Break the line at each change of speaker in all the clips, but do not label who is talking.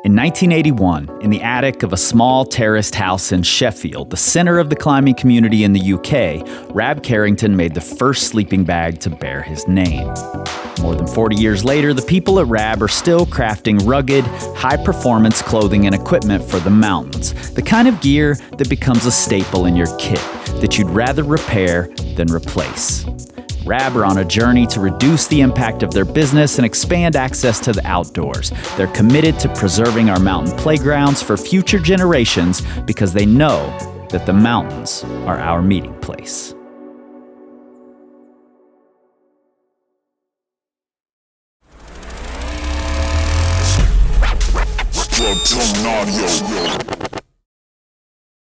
In 1981, in the attic of a small terraced house in Sheffield, the center of the climbing community in the UK, Rab Carrington made the first sleeping bag to bear his name. More than 40 years later, the people at Rab are still crafting rugged, high-performance clothing and equipment for the mountains, the kind of gear that becomes a staple in your kit that you'd rather repair than replace. Rab are on a journey to reduce the impact of their business and expand access to the outdoors. They're committed to preserving our mountain playgrounds for future generations because they know that the mountains are our meeting place.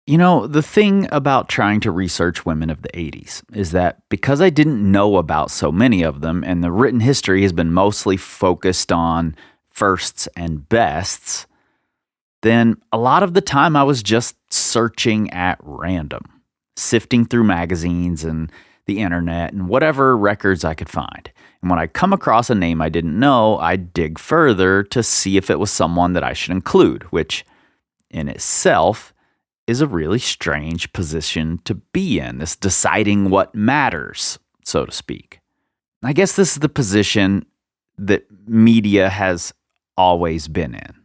You know, the thing about trying to research women of the 80s is that because I didn't know about so many of them, and the written history has been mostly focused on firsts and bests, then a lot of the time I was just searching at random, sifting through magazines and the internet and whatever records I could find. And when I come across a name I didn't know, I'd dig further to see if it was someone that I should include, which in itself is a really strange position to be in, this deciding what matters, so to speak. I guess this is the position that media has always been in,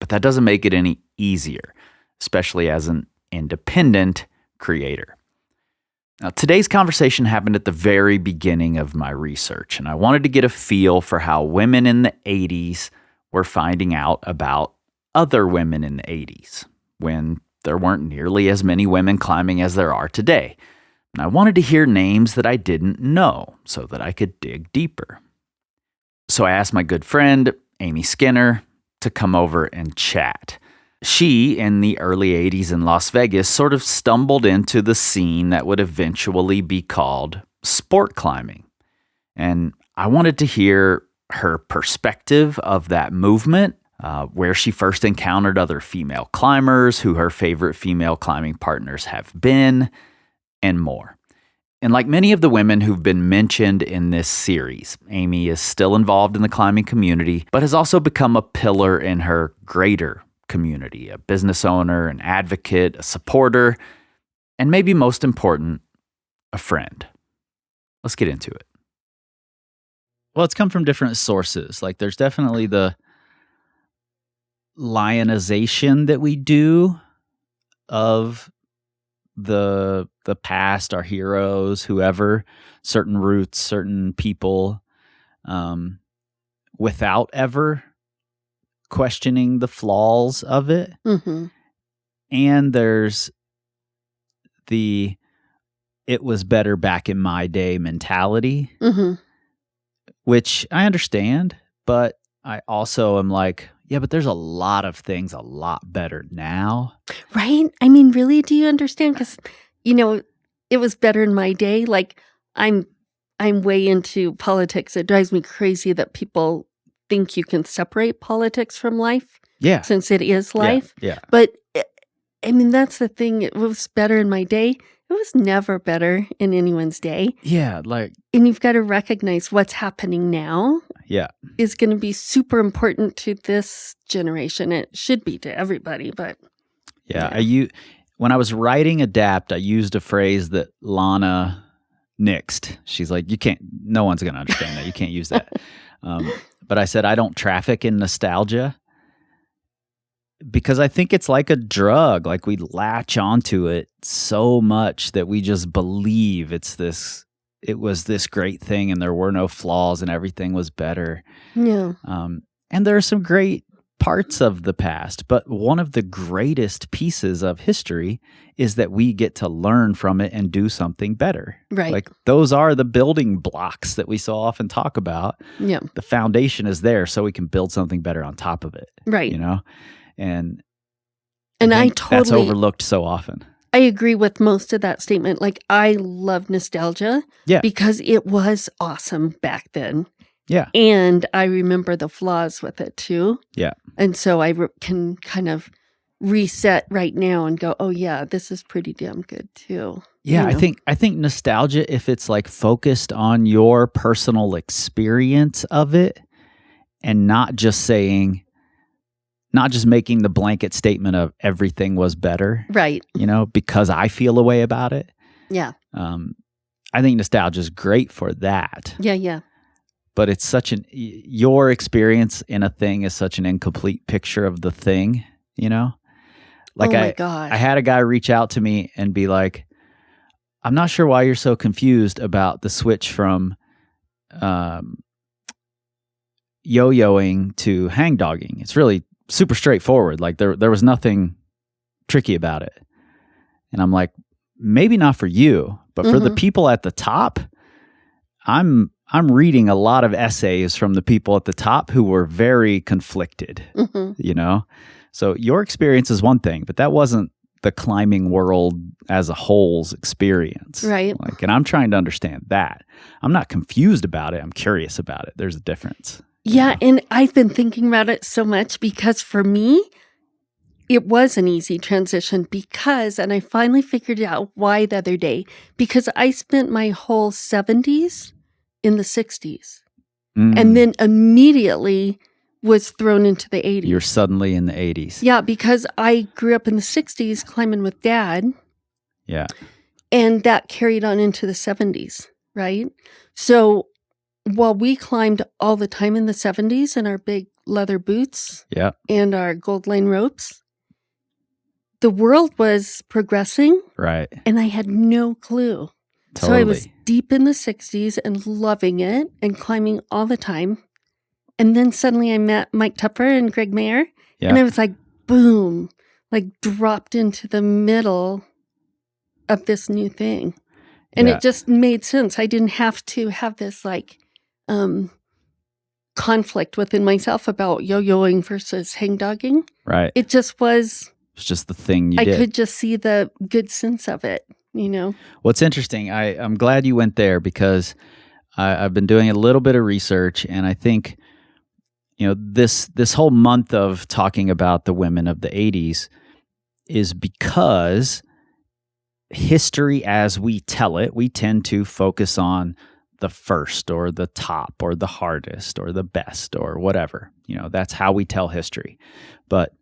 but that doesn't make it any easier, especially as an independent creator. Now, today's conversation happened at the very beginning of my research, and I wanted to get a feel for how women in the 80s were finding out about other women in the 80s, when there weren't nearly as many women climbing as there are today. And I wanted to hear names that I didn't know so that I could dig deeper. So I asked my good friend, Amy Skinner, to come over and chat. She, in the early 80s in Las Vegas, sort of stumbled into the scene that would eventually be called sport climbing. And I wanted to hear her perspective of that movement, where she first encountered other female climbers, who her favorite female climbing partners have been, and more. And like many of the women who've been mentioned in this series, Amy is still involved in the climbing community, but has also become a pillar in her greater community, a business owner, an advocate, a supporter, and maybe most important, a friend. Let's get into it. Well, it's come from different sources. Like there's definitely the lionization that we do of the past, our heroes, whoever, certain roots, certain people, without ever questioning the flaws of it.
Mm-hmm.
And there's the "it was better back in my day" mentality,
Mm-hmm.
which I understand, but I also am like, yeah, but there's a lot of things a lot better now.
Right? I mean, really, do you understand? Because, it was better in my day. Like, I'm way into politics. It drives me crazy that people think you can separate politics from life.
Yeah.
Since it is life.
Yeah.
But, I mean, that's the thing. It was better in my day. It was never better in anyone's day.
Yeah, like...
And you've got to recognize what's happening now.
Yeah.
Is going to be super important to this generation. It should be to everybody, but...
Yeah. When I was writing Adapt, I used a phrase that Lana nixed. She's like, no one's going to understand that. You can't use that. But I said, I don't traffic in nostalgia because I think it's like a drug. Like we latch onto it so much that we just believe it was this great thing and there were no flaws and everything was better.
Yeah.
And there are some great parts of the past, but one of the greatest pieces of history is that we get to learn from it and do something better.
Right.
Like those are the building blocks that we so often talk about.
Yeah.
The foundation is there so we can build something better on top of it.
Right.
And
I
that's
totally
overlooked so often.
I agree with most of that statement. Like, I love nostalgia because it was awesome back then.
Yeah.
And I remember the flaws with it too.
Yeah.
And so I can kind of reset right now and go, oh yeah, this is pretty damn good too.
Yeah, I think nostalgia, if it's like focused on your personal experience of it and not just saying, not just making the blanket statement of everything was better,
Right.
because I feel a way about it.
Yeah.
I think nostalgia is great for that.
Yeah. Yeah.
But it's your experience in a thing is such an incomplete picture of the thing, Like
oh my gosh.
I had a guy reach out to me and be like, I'm not sure why you're so confused about the switch from yo-yoing to hang-dogging. It's really super straightforward. Like there was nothing tricky about it. And I'm like, maybe not for you, but for the people at the top, I'm reading a lot of essays from the people at the top who were very conflicted, So your experience is one thing, but that wasn't the climbing world as a whole's experience.
Right.
And I'm trying to understand that. I'm not confused about it. I'm curious about it. There's a difference.
Yeah. And I've been thinking about it so much because for me, it was an easy transition and I finally figured out why the other day, because I spent my whole 70s in the 60s and then immediately was thrown into the 80s.
You're suddenly in the 80s.
Yeah, because I grew up in the 60s climbing with Dad.
Yeah.
And that carried on into the 70s, right? So while we climbed all the time in the 70s in our big leather boots and our gold lane ropes, the world was progressing.
Right.
And I had no clue.
Totally.
So I was deep in the 60s and loving it and climbing all the time. And then suddenly I met Mike Tupper and Greg Mayer. Yeah. And I was like, boom, like dropped into the middle of this new thing. And it just made sense. I didn't have to have this conflict within myself about yo-yoing versus hang-dogging.
Right.
It just was.
It's just the thing you
I
did.
could just see the good sense of it,
What's interesting, I'm glad you went there because I've been doing a little bit of research, and I think this whole month of talking about the women of the 80s is because history as we tell it, we tend to focus on the first or the top or the hardest or the best or whatever. That's how we tell history. But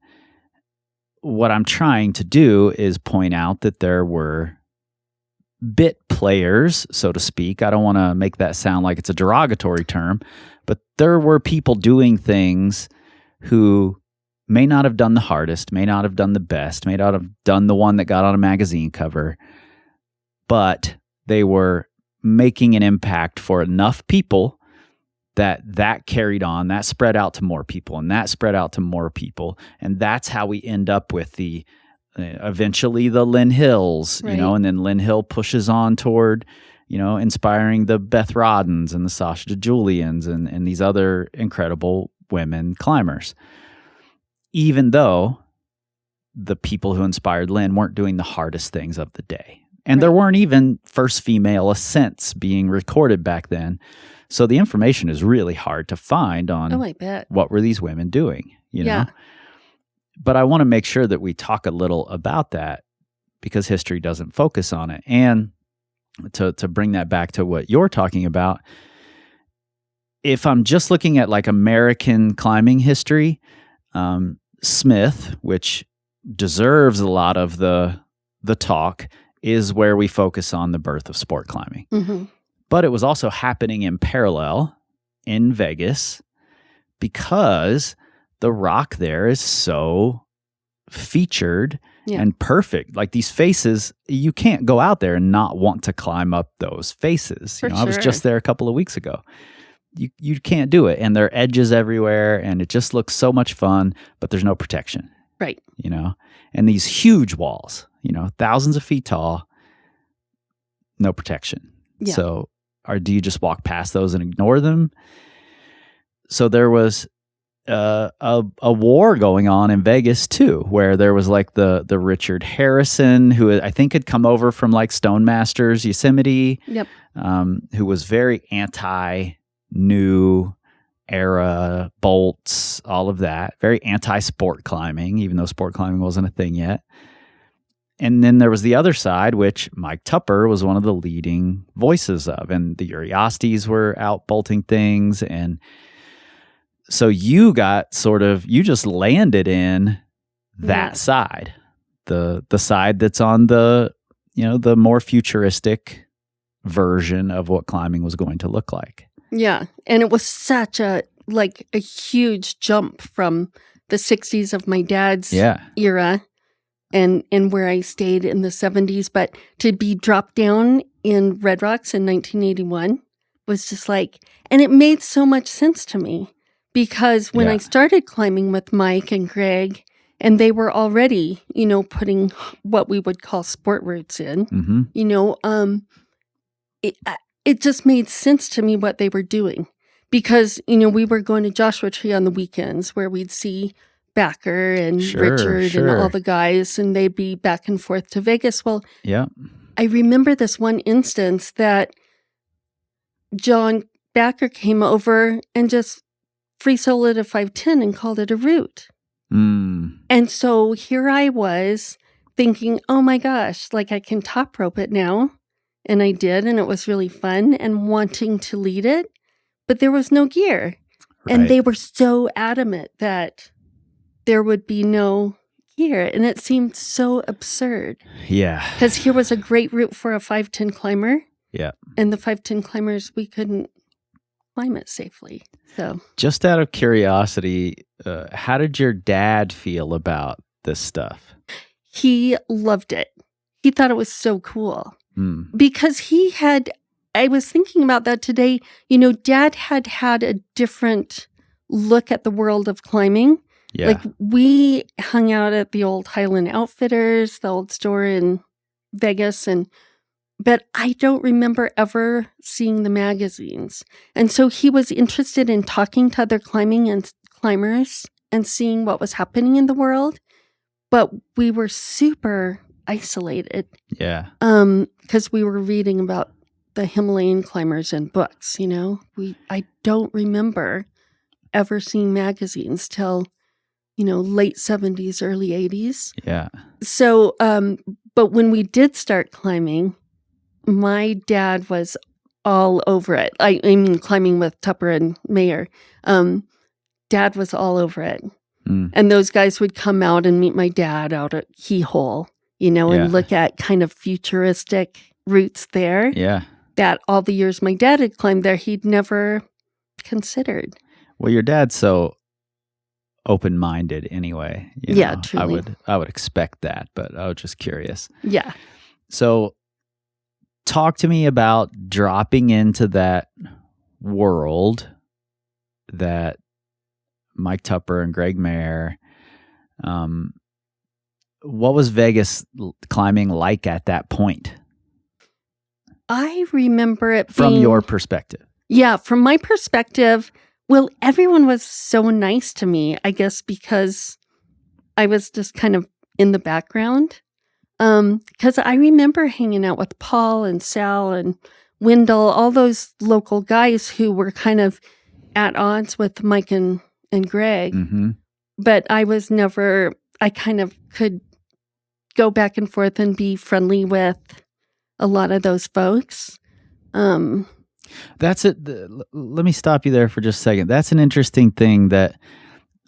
what I'm trying to do is point out that there were bit players, so to speak. I don't want to make that sound like it's a derogatory term, but there were people doing things who may not have done the hardest, may not have done the best, may not have done the one that got on a magazine cover, but they were making an impact for enough people that carried on, that spread out to more people, and that spread out to more people. And that's how we end up with the eventually the Lynn Hills,
right.
And then Lynn Hill pushes on toward, inspiring the Beth Roddens and the Sasha DeJulians and these other incredible women climbers. Even though the people who inspired Lynn weren't doing the hardest things of the day. And there weren't even first female ascents being recorded back then. So the information is really hard to find on
I bet.
What were these women doing, know? But I want to make sure that we talk a little about that because history doesn't focus on it. And to bring that back to what you're talking about, if I'm just looking at like American climbing history, Smith, which deserves a lot of the talk, is where we focus on the birth of sport climbing.
Mm-hmm.
But it was also happening in parallel in Vegas because the rock there is so featured and perfect. Like these faces, you can't go out there and not want to climb up those faces.
For
I was just there a couple of weeks ago. You can't do it. And there are edges everywhere and it just looks so much fun, but there's no protection.
Right.
And these huge walls, thousands of feet tall, no protection.
Yeah.
So do you just walk past those and ignore them? So there was a war going on in Vegas too, where there was like the Richard Harrison, who I think had come over from like Stone Masters, Yosemite, who was very anti-new era bolts, all of that, very anti-sport climbing, even though sport climbing wasn't a thing yet. And then there was the other side, which Mike Tupper was one of the leading voices of, and the Uriostes were out bolting things. And So you got you just landed in that
Yeah.
side, the side that's on the more futuristic version of what climbing was going to look like.
Yeah. And it was such a huge jump from the 60s of my dad's era and where I stayed in the 70s. But to be dropped down in Red Rocks in 1981 was just and it made so much sense to me because when I started climbing with Mike and Greg, and they were already, putting what we would call sport routes in, it just made sense to me what they were doing because, we were going to Joshua Tree on the weekends where we'd see Backer and Richard and all the guys, and they'd be back and forth to Vegas. Well, I remember this one instance that John Backer came over and just free soloed a 510 and called it a route. And so here I was thinking, oh my gosh, I can top rope it now. And I did, and it was really fun and wanting to lead it, but there was no gear. Right. And they were so adamant that there would be no gear, and it seemed so absurd.
Yeah.
Because here was a great route for a 510 climber.
Yeah.
And the 510 climbers, we couldn't climb it safely. So,
just out of curiosity, how did your dad feel about this stuff?
He loved it. He thought it was so cool. Because I was thinking about that today, Dad had a different look at the world of climbing.
Yeah.
We hung out at the old Highland Outfitters, the old store in Vegas, but I don't remember ever seeing the magazines. And so he was interested in talking to other climbers and seeing what was happening in the world. But we were super isolated.
Yeah.
Because we were reading about the Himalayan climbers in books, I don't remember ever seeing magazines till, late 70s, early 80s.
Yeah.
So, but when we did start climbing, my dad was all over it. I mean, climbing with Tupper and Mayer. Dad was all over it. And those guys would come out and meet my dad out at Keyhole. And look at kind of futuristic routes there.
Yeah.
That all the years my dad had climbed there, he'd never considered.
Well, your dad's so open-minded anyway.
Truly.
I would expect that, but I was just curious.
Yeah.
So talk to me about dropping into that world that Mike Tupper and Greg Mayer, what was Vegas climbing like at that point?
I remember it
from your perspective.
Yeah, from my perspective, well, everyone was so nice to me, I guess, because I was just kind of in the background. Because I remember hanging out with Paul and Sal and Wendell, all those local guys who were kind of at odds with Mike and Greg.
Mm-hmm.
But I kind of could go back and forth and be friendly with a lot of those folks.
That's it. Let me stop you there for just a second. That's an interesting thing that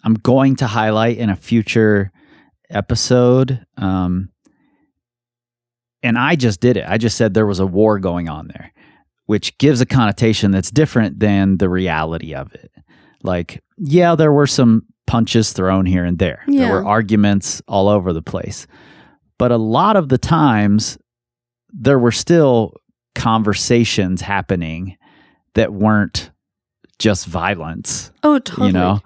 I'm going to highlight in a future episode. And I just did it. I just said there was a war going on there, which gives a connotation that's different than the reality of it. There were some punches thrown here and there.
Yeah.
There were arguments all over the place. But a lot of the times, there were still conversations happening that weren't just violence.
Oh, totally.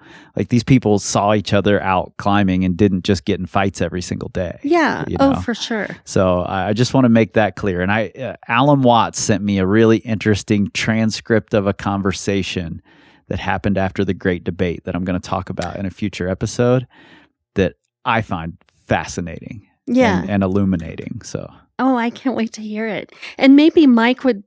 These people saw each other out climbing and didn't just get in fights every single day.
Yeah. Oh, for sure.
So I just want to make that clear. And Alan Watts sent me a really interesting transcript of a conversation that happened after the Great Debate that I'm going to talk about in a future episode that I find fascinating.
Yeah.
And illuminating. So.
Oh, I can't wait to hear it. And maybe Mike would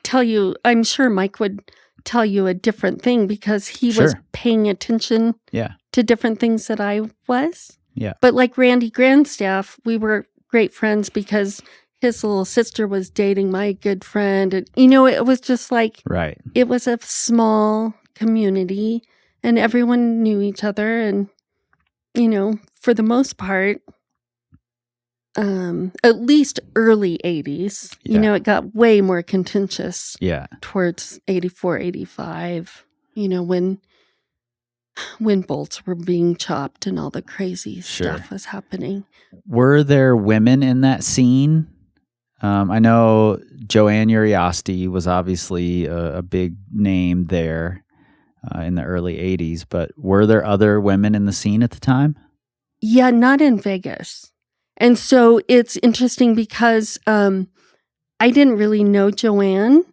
tell you, I'm sure Mike would tell you a different thing because he was paying attention to different things that I was.
Yeah.
But like Randy Grandstaff, we were great friends because his little sister was dating my good friend. And, it was just
right.
It was a small community. and everyone knew each other. And, for the most part, at least early 80s, it got way more contentious towards 84, 85, when bolts were being chopped and all the crazy stuff was happening.
Were there women in that scene? I know Joanne Uriosty was obviously a big name there in the early 80s, but were there other women in the scene at the time?
Yeah, not in Vegas. And so it's interesting because I didn't really know Joanne,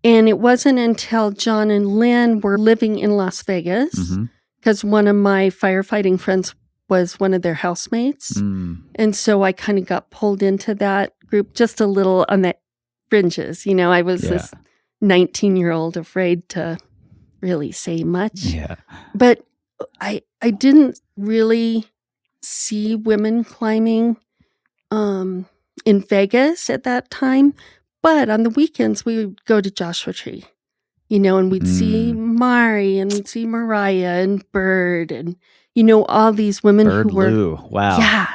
and it wasn't until John and Lynn were living in Las Vegas, because one of my firefighting friends was one of their housemates. And so I kind of got pulled into that group just a little on the fringes. I was this 19-year-old afraid to really say much.
Yeah.
But I didn't really see women climbing in Vegas at that time. But on the weekends, we would go to Joshua Tree, and we'd see Mari and we'd see Mariah and Bird and, all these women
Bird
who were.
Lou. Wow.
Yeah.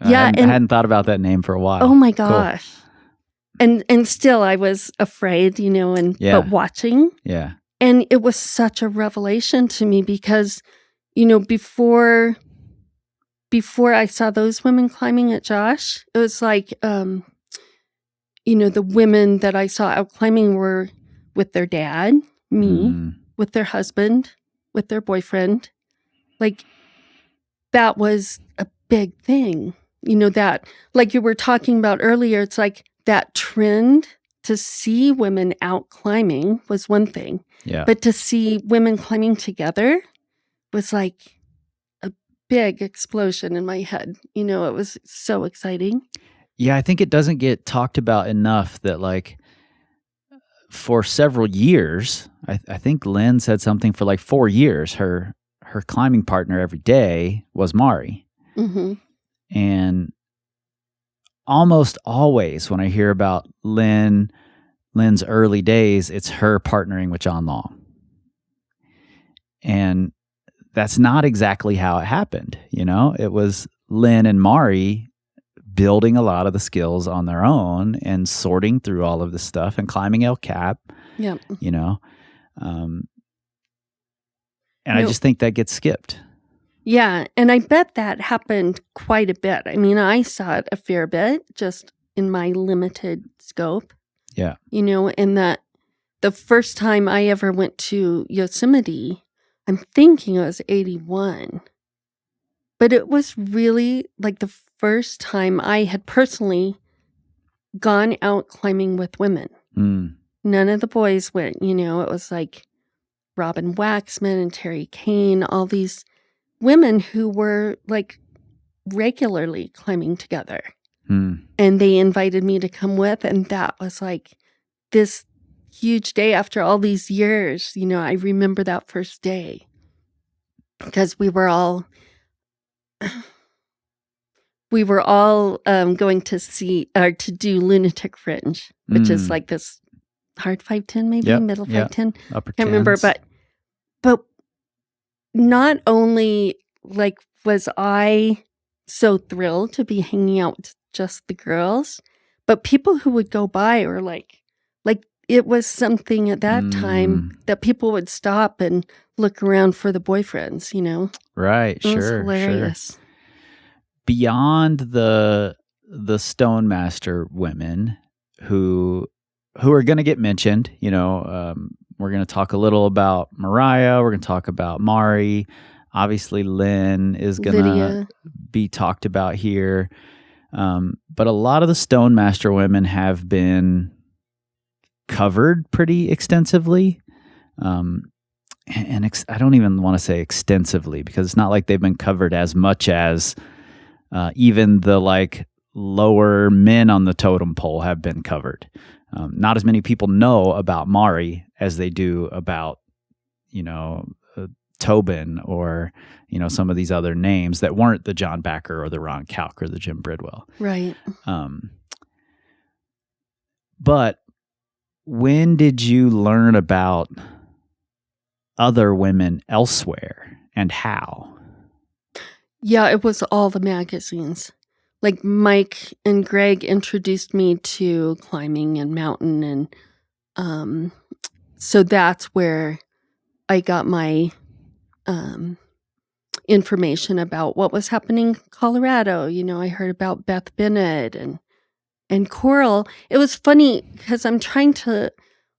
I hadn't thought about that name for a while.
Oh my gosh. Cool. And still I was afraid, but watching.
Yeah.
And it was such a revelation to me because, before I saw those women climbing at Josh, it was like, the women that I saw out climbing were with their dad, me, with their husband, with their boyfriend. Like, that was a big thing. That, like you were talking about earlier, it's like that trend to see women out climbing was one thing.
Yeah.
But to see women climbing together was like a big explosion in my head. It was so exciting.
Yeah, I think it doesn't get talked about enough that, like, for several years, I think Lynn said something for like 4 years, her climbing partner every day was Mari. And almost always when I hear about Lynn's early days, it's her partnering with John Long. And that's not exactly how it happened. It was Lynn and Mari building a lot of the skills on their own and sorting through all of this stuff and climbing El Cap.
Yeah.
I just think that gets skipped.
Yeah. And I bet that happened quite a bit. I mean, I saw it a fair bit just in my limited scope.
Yeah.
And that the first time I ever went to Yosemite, I'm thinking it was 81. But it was really like the first time I had personally gone out climbing with women. None of the boys went, it was like Robin Waxman and Terry Kane, all these women who were like regularly climbing together. And they invited me to come with. And that was like this huge day after all these years. I remember that first day because we were all going to see or to do Lunatic Fringe, which is like this hard 510, maybe middle 510.
Upper
Can't remember, but not only like was I so thrilled to be hanging out with just the girls, but people who would go by were like it was something at that time that people would stop and look around for the boyfriends.
Right.
It was hilarious.
Sure. Beyond the Stonemaster women who are going to get mentioned, we're going to talk a little about Mariah. We're going to talk about Mari. Obviously, Lynn is going to be talked about here. But a lot of the Stonemaster women have been covered pretty extensively. I don't even want to say extensively because it's not like they've been covered as much as even the like lower men on the totem pole have been covered. Not as many people know about Mari as they do about, Tobin or, some of these other names that weren't the John Backer or the Ron Kalk or the Jim Bridwell.
Right.
But when did you learn about other women elsewhere, and how?
Yeah, it was all the magazines. Like Mike and Greg introduced me to climbing and mountain, and so that's where I got my information about what was happening in Colorado. I heard about Beth Bennett and Coral. It was funny because I'm trying to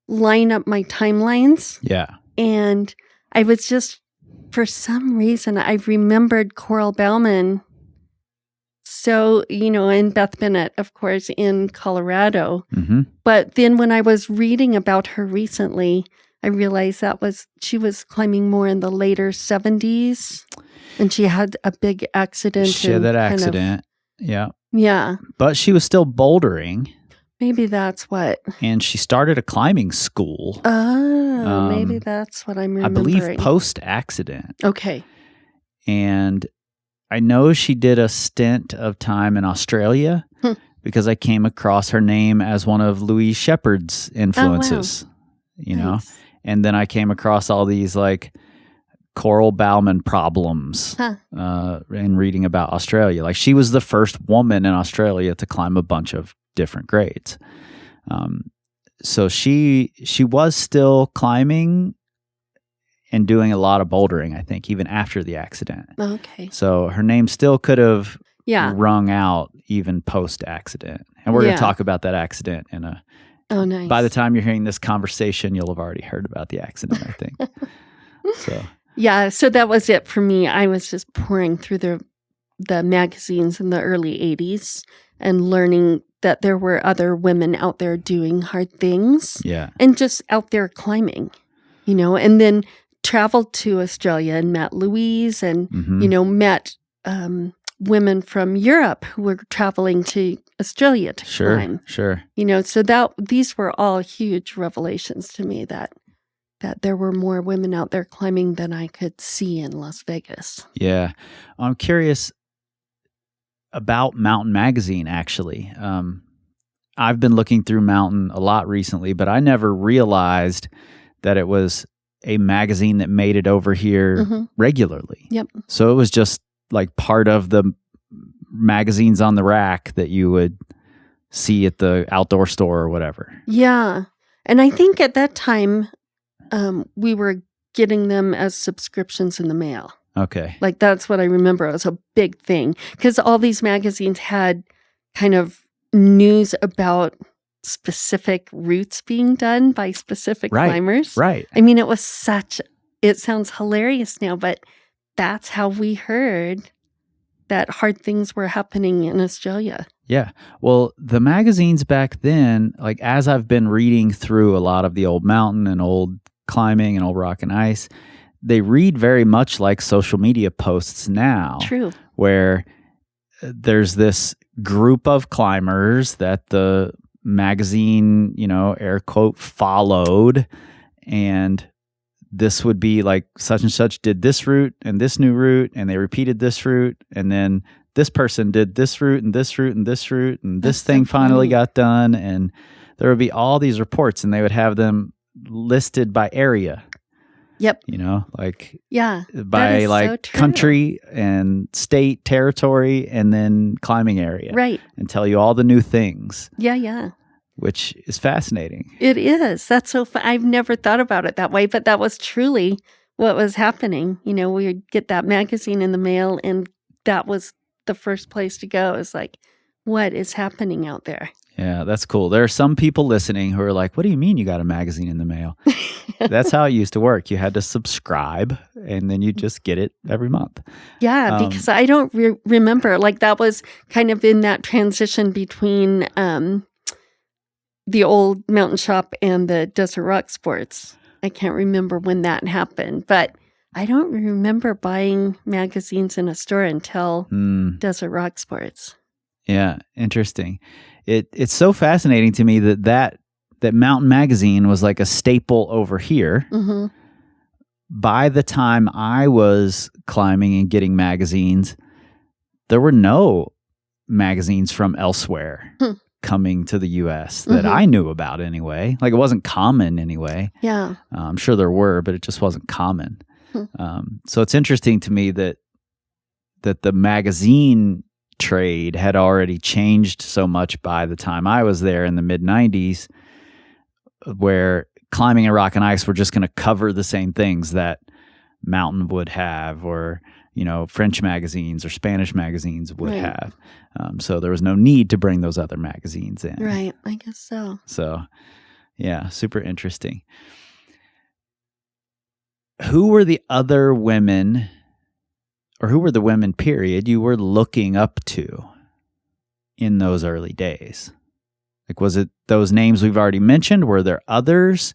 line up my timelines.
Yeah.
And I was just, for some reason, I remembered Coral Bauman. So, and Beth Bennett, of course, in Colorado.
Mm-hmm.
But then when I was reading about her recently, I realized she was climbing more in the later 70s. And she had a big accident.
She had that accident. Yeah.
Yeah.
But she was still bouldering.
Maybe that's what.
And she started a climbing school.
Oh, maybe that's what I'm remembering.
I believe post-accident.
Okay.
And I know she did a stint of time in Australia because I came across her name as one of Louise Shepard's influences,
Nice.
And then I came across all these like Coral Bauman problems in reading about Australia. Like she was the first woman in Australia to climb a bunch of different grades. So she was still climbing and doing a lot of bouldering, I think, even after the accident.
Okay.
So her name still could have
Yeah.
rung out even post-accident. And we're going to talk about that accident in a...
Oh, nice.
By the time you're hearing this conversation, you'll have already heard about the accident, I think. So...
Yeah, so that was it for me. I was just pouring through the magazines in the early 80s and learning that there were other women out there doing hard things.
Yeah.
And just out there climbing, and then traveled to Australia and met Louise and, met women from Europe who were traveling to Australia to climb.
Sure.
So these were all huge revelations to me that there were more women out there climbing than I could see in Las Vegas.
Yeah. I'm curious about Mountain Magazine, actually. I've been looking through Mountain a lot recently, but I never realized that it was a magazine that made it over here regularly.
Yep.
So it was just like part of the magazines on the rack that you would see at the outdoor store or whatever.
Yeah. And I think at that time, we were getting them as subscriptions in the mail.
Okay.
Like that's what I remember. It was a big thing because all these magazines had kind of news about specific routes being done by specific climbers.
Right.
I mean, it sounds hilarious now, but that's how we heard that hard things were happening in Australia.
Yeah. Well, the magazines back then, like as I've been reading through a lot of the old mountain and old climbing and old rock and ice, they read very much like social media posts now.
True.
Where there's this group of climbers that the magazine, air quote, followed. And this would be like such and such did this route and this new route, and they repeated this route. And then this person did this route and this route and this route. And this thing finally got done. And there would be all these reports, and they would have them listed by area.
Yep.
By like country and state, territory, and then climbing area.
Right.
And tell you all the new things.
Yeah.
Which is fascinating.
It is. That's so fun. I've never thought about it that way, but that was truly what was happening. We would get that magazine in the mail, and that was the first place to go. It's like, what is happening out there?
Yeah, that's cool. There are some people listening who are like, what do you mean you got a magazine in the mail? That's how it used to work. You had to subscribe, and then you just get it every month.
Yeah, because I don't remember. Like that was kind of in that transition between the old Mountain Shop and the Desert Rock Sports. I can't remember when that happened, but I don't remember buying magazines in a store until Desert Rock Sports.
Yeah, interesting. It's so fascinating to me that Mountain Magazine was like a staple over here.
Mm-hmm.
By the time I was climbing and getting magazines, there were no magazines from elsewhere. coming to the U.S. that I knew about anyway. Like, it wasn't common anyway.
Yeah.
I'm sure there were, but it just wasn't common.
Hmm.
So it's interesting to me that the magazine trade had already changed so much by the time I was there in the mid-90s, where Climbing in Rock and Ice were just going to cover the same things that Mountain would have, or French magazines or Spanish magazines would have. So there was no need to bring those other magazines in.
Right. I guess so.
So, yeah, super interesting. Who were the other women, or who were the women, period, you were looking up to in those early days? Like, was it those names we've already mentioned? Were there others?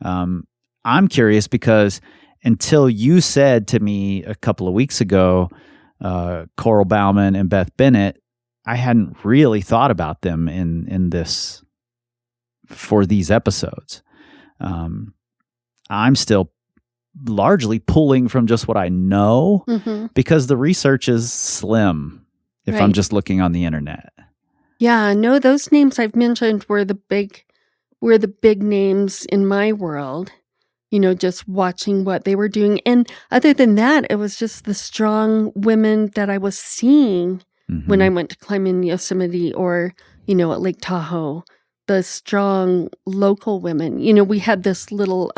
I'm curious because until you said to me a couple of weeks ago, Coral Bauman and Beth Bennett, I hadn't really thought about them in this for these episodes. I'm still largely pulling from just what I know because the research is slim if I'm just looking on the internet.
Yeah, no, those names I've mentioned were the big names in my world, just watching what they were doing. And other than that, it was just the strong women that I was seeing when I went to climb in Yosemite or, at Lake Tahoe, the strong local women. We had this little,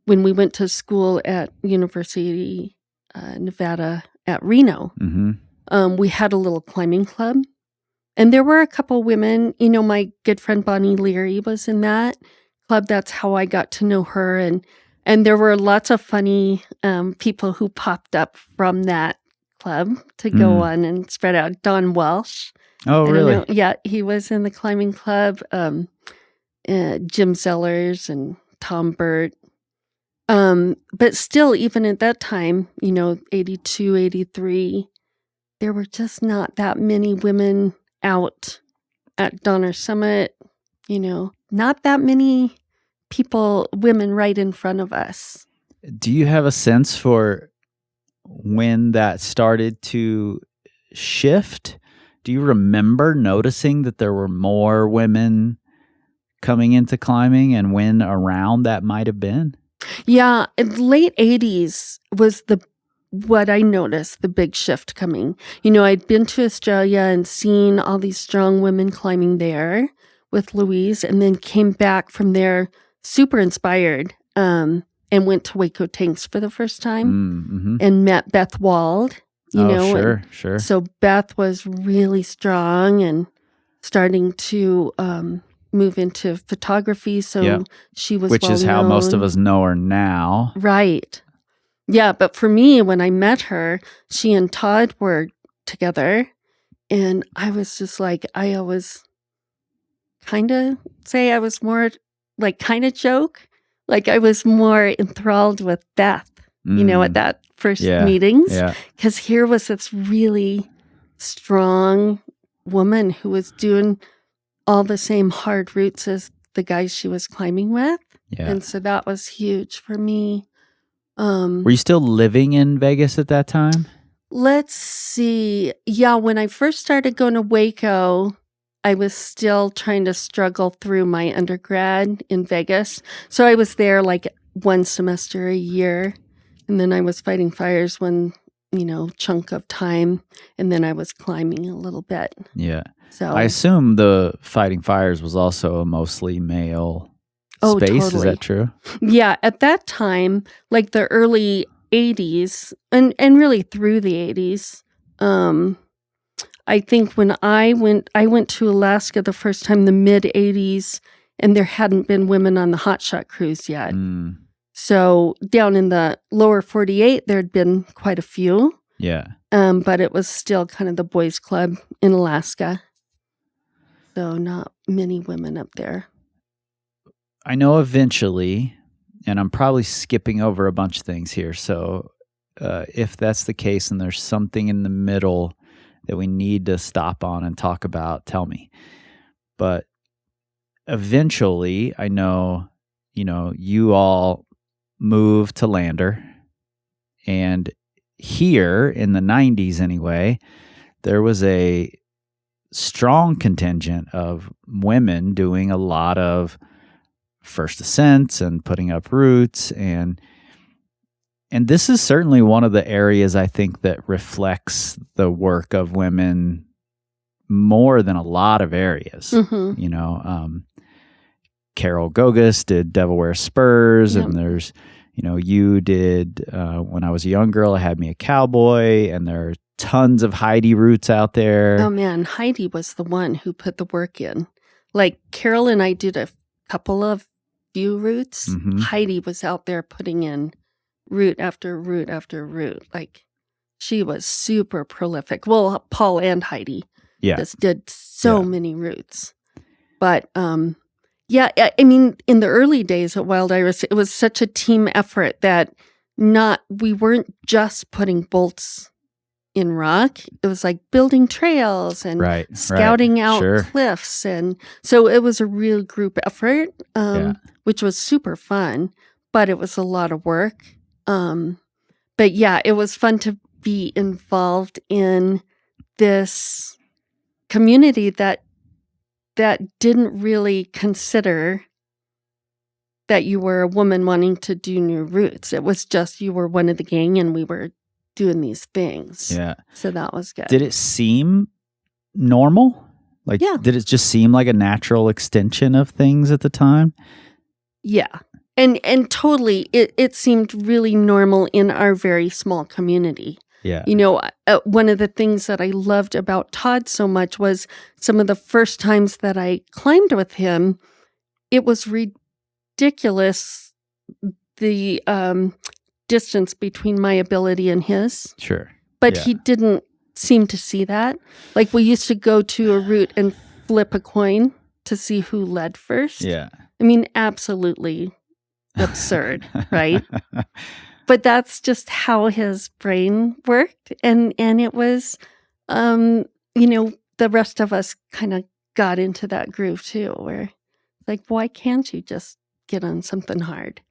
when we went to school at University Nevada at Reno, we had a little climbing club. And there were a couple women, my good friend Bonnie Leary was in that club. That's how I got to know her. And there were lots of funny people who popped up from that club to go on and spread out. Don Welsh.
Oh, really?
Yeah, he was in the climbing club. Jim Zellers and Tom Burt. But still, even at that time, 82, 83, there were just not that many women out at Donner Summit, not that many women right in front of us.
Do you have a sense for when that started to shift? Do you remember noticing that there were more women coming into climbing, and when around that might have been?
Yeah, in the late 80s was what I noticed, the big shift coming. I'd been to Australia and seen all these strong women climbing there with Louise, and then came back from there super inspired and went to Waco Tanks for the first time and met Beth Wald.
Sure.
So Beth was really strong and starting to move into photography. So she was
Which is how most of us know her now.
Right. Yeah, but for me, when I met her, she and Todd were together, and I was just like, I always kind of say I was more like kind of joke. Like I was more enthralled with Beth, at that first meetings.
Yeah.
Because here was this really strong woman who was doing all the same hard routes as the guys she was climbing with.
Yeah.
And so that was huge for me.
Were you still living in Vegas at that time?
Let's see. Yeah, when I first started going to Waco, I was still trying to struggle through my undergrad in Vegas. So I was there like one semester a year, and then I was fighting fires one, chunk of time, and then I was climbing a little bit.
Yeah.
So
I assume the fighting fires was also a mostly male space.
Totally.
Is that true?
Yeah, at that time, like the early 80s and really through the 80s, I think when I went to Alaska the first time, the mid 80s, and there hadn't been women on the hotshot cruise yet. So down in the lower 48, there had been quite a few.
Yeah.
But it was still kind of the boys' club in Alaska. So not many women up there.
I know eventually, and I'm probably skipping over a bunch of things here. So if that's the case and there's something in the middle that we need to stop on and talk about, tell me. But eventually, I know, you all moved to Lander. And here in the 90s anyway, there was a strong contingent of women doing a lot of first ascents and putting up roots, and this is certainly one of the areas I think that reflects the work of women more than a lot of areas.
Mhm.
You know, Carol Gogus did Devil Wears Spurs,
Yep.
and there's, you did When I Was a Young Girl, I Had Me a Cowboy, and there are tons of Heidi roots out there.
Oh man, Heidi was the one who put the work in. Like Carol and I did a couple of few roots.
Mhm.
Heidi was out there putting in root after root after root. Like she was super prolific. Well, Paul and Heidi
Yeah.
just did so
Yeah.
many roots. But yeah, I mean, in the early days at Wild Iris, it was such a team effort that we weren't just putting bolts in rock. It was like building trails and
Right.
scouting out
Sure.
cliffs. And so it was a real group effort,
Yeah.
which was super fun, but it was a lot of work. But yeah, it was fun to be involved in this community that didn't really consider that you were a woman wanting to do new routes. It was just you were one of the gang and we were doing these things.
Yeah.
So that was good.
Did it seem normal? Like,
Yeah.
did it just seem like a natural extension of things at the time?
Yeah. And totally, it seemed really normal in our very small community.
Yeah.
You know, one of the things that I loved about Todd so much was some of the first times that I climbed with him, it was ridiculous, the distance between my ability and his.
Sure.
But
Yeah.
he didn't seem to see that. Like we used to go to a route and flip a coin to see who led first.
Yeah.
I mean, absolutely absurd, right? But that's just how his brain worked. And it was, the rest of us kind of got into that groove too, where like, why can't you just get on something hard?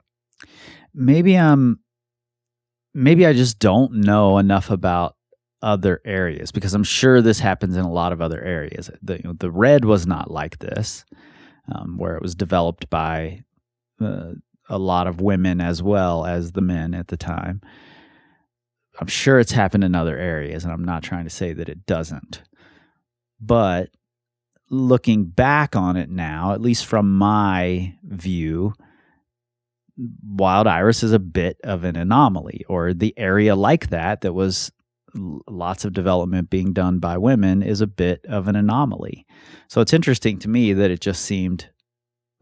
Maybe I just don't know enough about other areas, because I'm sure this happens in a lot of other areas. The Red was not like this, where it was developed by a lot of women as well as the men at the time. I'm sure it's happened in other areas, and I'm not trying to say that it doesn't. But looking back on it now, at least from my view, Wild Iris is a bit of an anomaly, or the area like that was lots of development being done by women is a bit of an anomaly. So it's interesting to me that it just seemed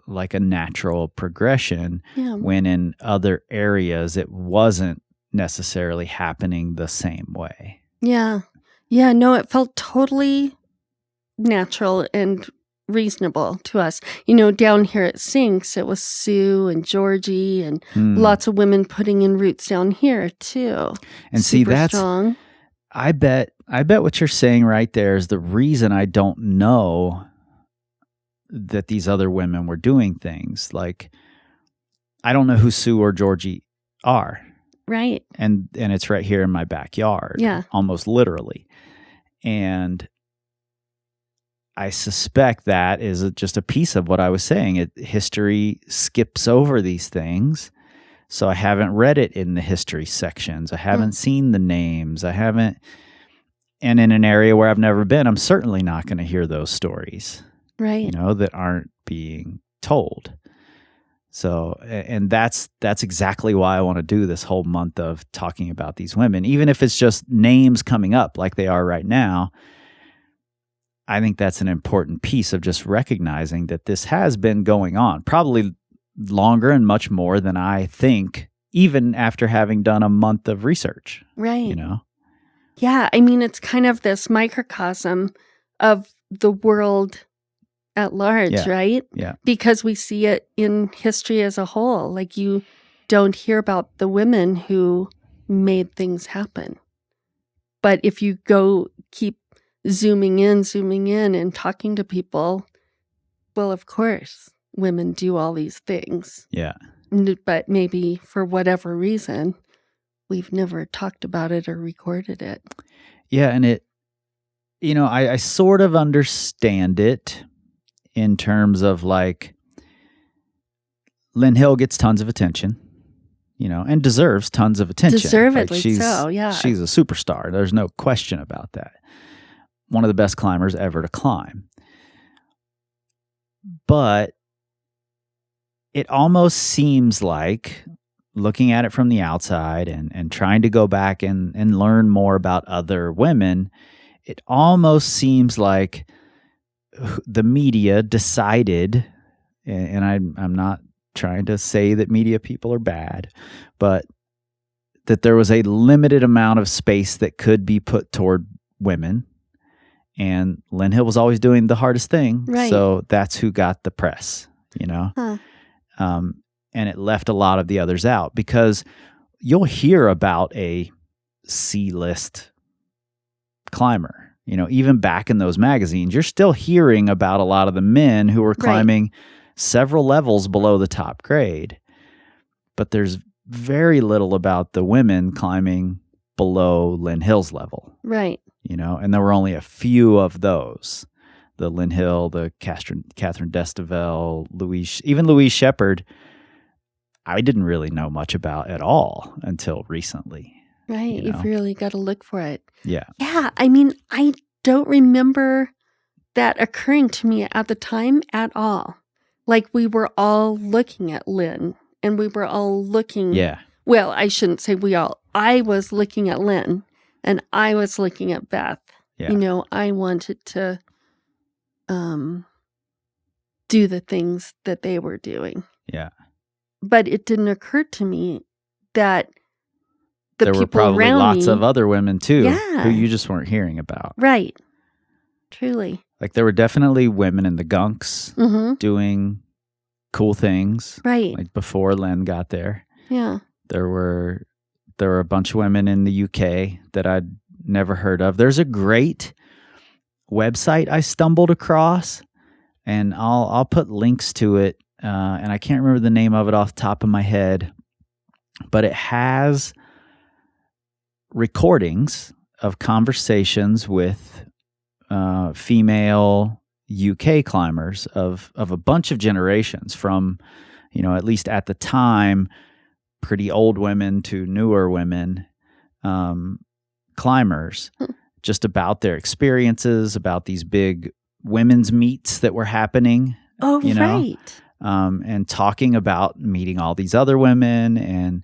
like a natural progression
Yeah.
when in other areas it wasn't necessarily happening the same way.
Yeah. Yeah. No, it felt totally natural and reasonable to us. You know, down here at Sinks, it was Sue and Georgie and lots of women putting in roots down here too.
And see,
Super
that's
strong.
I bet what you're saying right there is the reason I don't know that these other women were doing things. Like, I don't know who Sue or Georgie are.
Right.
And it's right here in my backyard.
Yeah.
Almost literally. And I suspect that is just a piece of what I was saying. History skips over these things. So I haven't read it in the history sections. I haven't seen the names. And in an area where I've never been, I'm certainly not going to hear those stories.
Right.
That aren't being told. So, and that's exactly why I want to do this whole month of talking about these women, even if it's just names coming up like they are right now. I think that's an important piece of just recognizing that this has been going on, probably longer and much more than I think, even after having done a month of research.
Right. Yeah. I mean, it's kind of this microcosm of the world at large, right?
Yeah.
Because we see it in history as a whole. Like you don't hear about the women who made things happen. But if you keep zooming in and talking to people, well, of course, women do all these things.
Yeah.
But maybe for whatever reason, we've never talked about it or recorded it.
Yeah. And I sort of understand it in terms of like Lynn Hill gets tons of attention, and deserves tons of attention.
Deservedly
she's
so, yeah.
She's a superstar. There's no question about that. One of the best climbers ever to climb. But it almost seems like, looking at it from the outside and trying to go back and learn more about other women, it almost seems like the media decided, and I'm not trying to say that media people are bad, but that there was a limited amount of space that could be put toward women. And Lynn Hill was always doing the hardest thing.
Right.
So that's who got the press,
Huh.
And it left a lot of the others out, because you'll hear about a C-list climber, even back in those magazines, you're still hearing about a lot of the men who were climbing several levels below the top grade. But there's very little about the women climbing below Lynn Hill's level.
Right.
And there were only a few of those. The Lynn Hill, the Catherine Destavel, even Louise Shepard, I didn't really know much about at all until recently.
Right. You've really got to look for it.
Yeah.
Yeah. I mean, I don't remember that occurring to me at the time at all. Like, we were all looking at Lynn, and we were all looking.
Yeah.
Well, I shouldn't say we all. I was looking at Lynn, and I was looking at Beth.
Yeah.
I wanted to do the things that they were doing.
Yeah.
But it didn't occur to me that the
there
people
were probably
around
lots
me,
of other women too,
Yeah.
who you just weren't hearing about.
Right. Truly.
Like, there were definitely women in the gunks
Mm-hmm.
doing cool things.
Right.
Like, before Len got there.
Yeah.
There were a bunch of women in the UK that I'd never heard of. There's a great website I stumbled across, and I'll put links to it. And I can't remember the name of it off the top of my head, but it has recordings of conversations with female UK climbers of a bunch of generations, from, at least at the time, pretty old women to newer women climbers, just about their experiences, about these big women's meets that were happening.
Oh, right.
And talking about meeting all these other women. And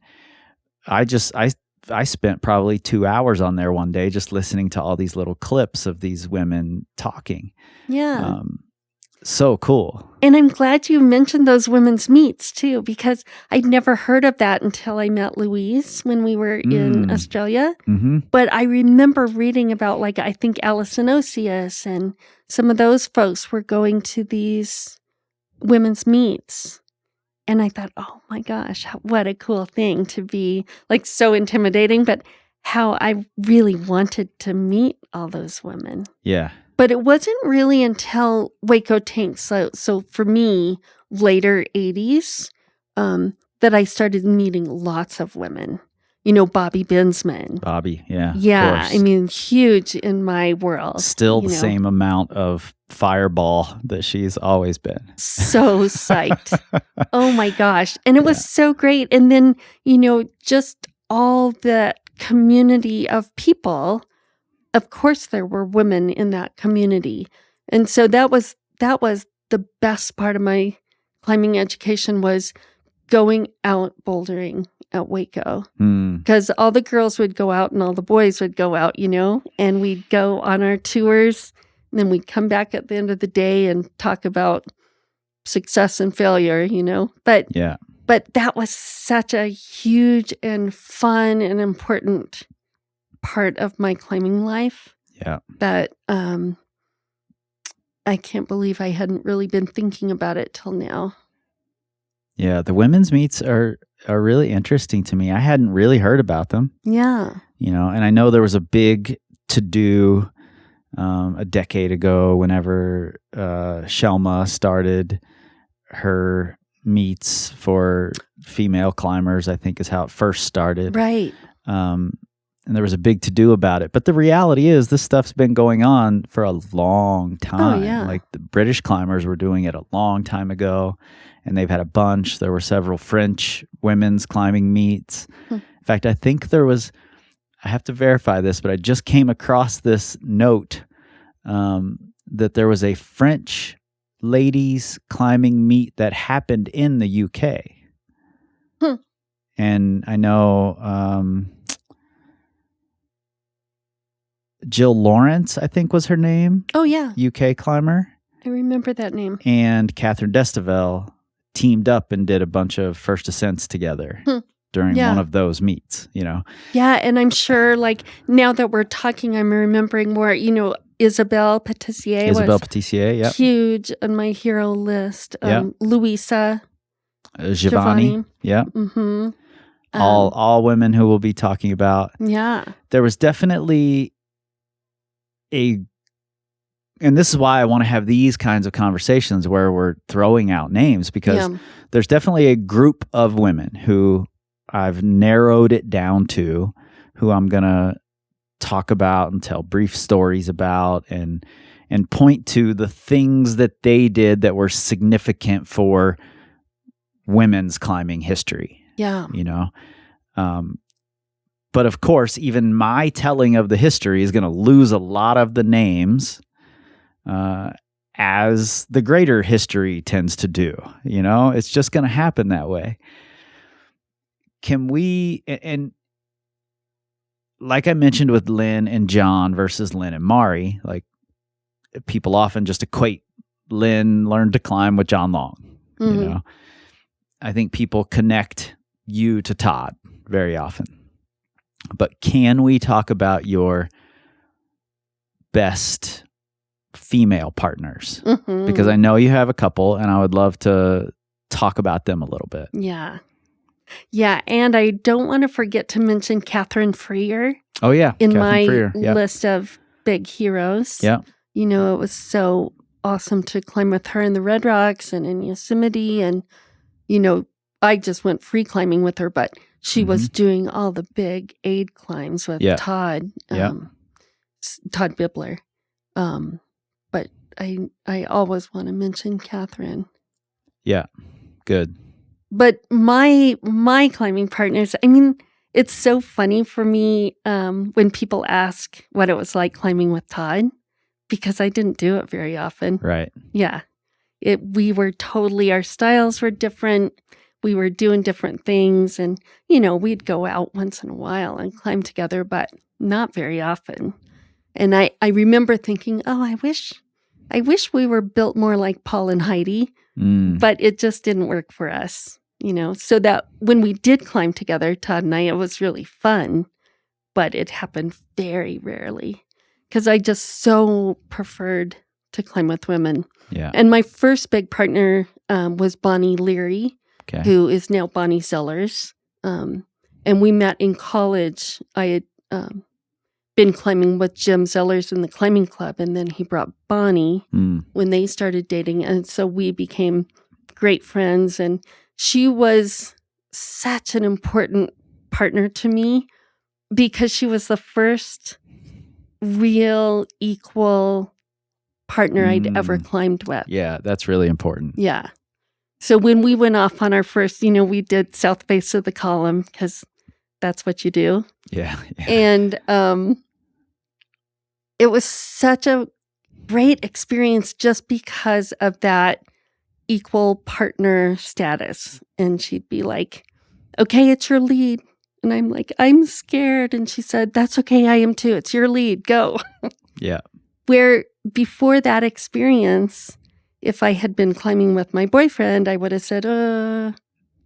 I spent probably 2 hours on there one day just listening to all these little clips of these women talking.
Yeah.
So cool.
And I'm glad you mentioned those women's meets too, because I'd never heard of that until I met Louise when we were in Australia.
Mm-hmm.
But I remember reading about, like, I think Alison Osius and some of those folks were going to these women's meets. And I thought, oh my gosh, what a cool thing to be, like, so intimidating, but how I really wanted to meet all those women.
Yeah.
But it wasn't really until Waco Tanks, so for me, later 80s, that I started meeting lots of women. Bobby Bensman.
Bobby, yeah.
Yeah, I mean, huge in my world.
Still the same amount of fireball that she's always been.
So psyched. Oh my gosh. And it was so great. And then, just all the community of people. Of course, there were women in that community. And so that was the best part of my climbing education, was going out bouldering at Waco. Because all the girls would go out and all the boys would go out, and we'd go on our tours. And then we'd come back at the end of the day and talk about success and failure, But that was such a huge and fun and important part of my climbing life.
Yeah.
That I can't believe I hadn't really been thinking about it till now.
Yeah, the women's meets are really interesting to me. I hadn't really heard about them.
Yeah.
And I know there was a big to-do a decade ago whenever Shelma started her meets for female climbers, I think is how it first started.
Right.
And and there was a big to-do about it. But the reality is this stuff's been going on for a long time.
yeah.
Like the British climbers were doing it a long time ago, and they've had a bunch. There were several French women's climbing meets. In fact, I think there was, I have to verify this, but I just came across this note that there was a French ladies climbing meet that happened in the UK. And I know Jill Lawrence, I think was her name.
Oh, yeah.
UK climber.
I remember that name.
And Catherine Destavel teamed up and did a bunch of first ascents together during one of those meets, you know.
Yeah, and I'm sure, like, now that we're talking, I'm remembering more, you know, Isabelle Patissier was huge on my hero list. Louisa
Giovanni. Yeah.
Mm-hmm.
All women who we'll be talking about.
Yeah.
There was definitely and this is why I want to have these kinds of conversations where we're throwing out names, because there's definitely a group of women who I've narrowed it down to, who I'm going to talk about and tell brief stories about and point to the things that they did that were significant for women's climbing history.
Yeah.
You know? But of course, even my telling of the history is going to lose a lot of the names, as the greater history tends to do. You know, it's just going to happen that way. Can we, and like I mentioned with Lynn and John versus Lynn and Mari, like people often just equate Lynn learned to climb with John Long. You know, I think people connect you to Todd very often. But can we talk about your best female partners? Because I know you have a couple, and I would love to talk about them a little bit.
Yeah. Yeah, and I don't want to forget to mention Catherine Freer.
Oh, yeah.
In my list of big heroes.
Yeah.
You know, it was so awesome to climb with her in the Red Rocks and in Yosemite. And, you know, I just went free climbing with her, but she was doing all the big aid climbs with Todd, Todd Bibler. But I always want to mention Catherine.
Yeah, good.
But my climbing partners, I mean, it's so funny for me when people ask what it was like climbing with Todd, because I didn't do it very often.
Right.
Yeah. We were totally, our styles were different. We were doing different things, and, you know, we'd go out once in a while and climb together, but not very often. And I remember thinking, oh, I wish we were built more like Paul and Heidi, but it just didn't work for us, you know, so that when we did climb together, Todd and I, it was really fun, but it happened very rarely because I just so preferred to climb with women.
Yeah.
And my first big partner was Bonnie Leary, who is now Bonnie Zellers. And we met in college. I had been climbing with Jim Zellers in the climbing club, and then he brought Bonnie when they started dating. And so we became great friends. And she was such an important partner to me because she was the first real equal partner I'd ever climbed with.
Yeah, that's really important.
Yeah. So when we went off on our first, you know, we did South Base of the Column because that's what you do.
Yeah.
And it was such a great experience just because of that equal partner status. And she'd be like, okay, it's your lead. And I'm like, I'm scared. And she said, that's okay. I am too. It's your lead. Go.
Yeah.
Where before that experience, if I had been climbing with my boyfriend, I would have said,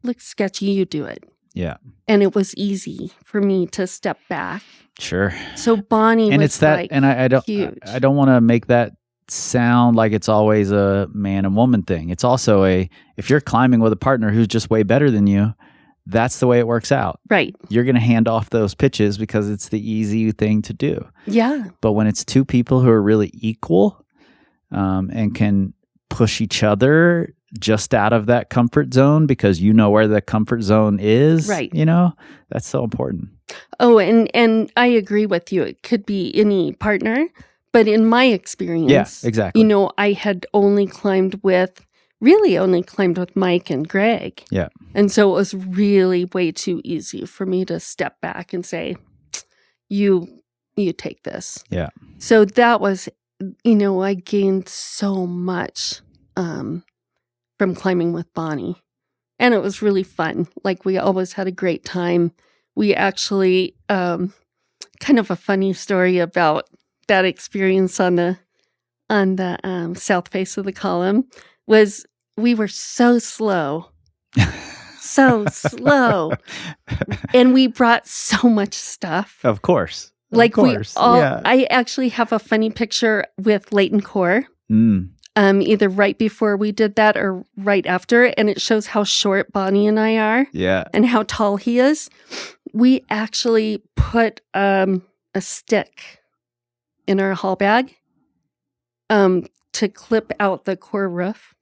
looks sketchy, you do it.
Yeah.
And it was easy for me to step back.
Sure.
So Bonnie
and
was
it's that,
like,
and I don't,
huge.
I don't want to make that sound like it's always a man and woman thing. It's also if you're climbing with a partner who's just way better than you, that's the way it works out.
Right.
You're going to hand off those pitches because it's the easy thing to do.
Yeah.
But when it's two people who are really equal and can push each other just out of that comfort zone because you know where the comfort zone is,
right?
You know, that's so important.
Oh, and I agree with you. It could be any partner, but in my experience,
exactly.
I had only climbed with Mike and Greg.
Yeah.
And so it was really way too easy for me to step back and say, you take this.
Yeah.
So that was, I gained so much from climbing with Bonnie. And it was really fun. Like, we always had a great time. We actually, kind of a funny story about that experience on the south face of the column was we were so slow. So slow. And we brought so much stuff.
Of course.
Like,
Yeah.
I actually have a funny picture with Leighton Core. Either right before we did that or right after, and it shows how short Bonnie and I are.
Yeah.
And how tall he is. We actually put a stick in our haul bag to clip out the core roof.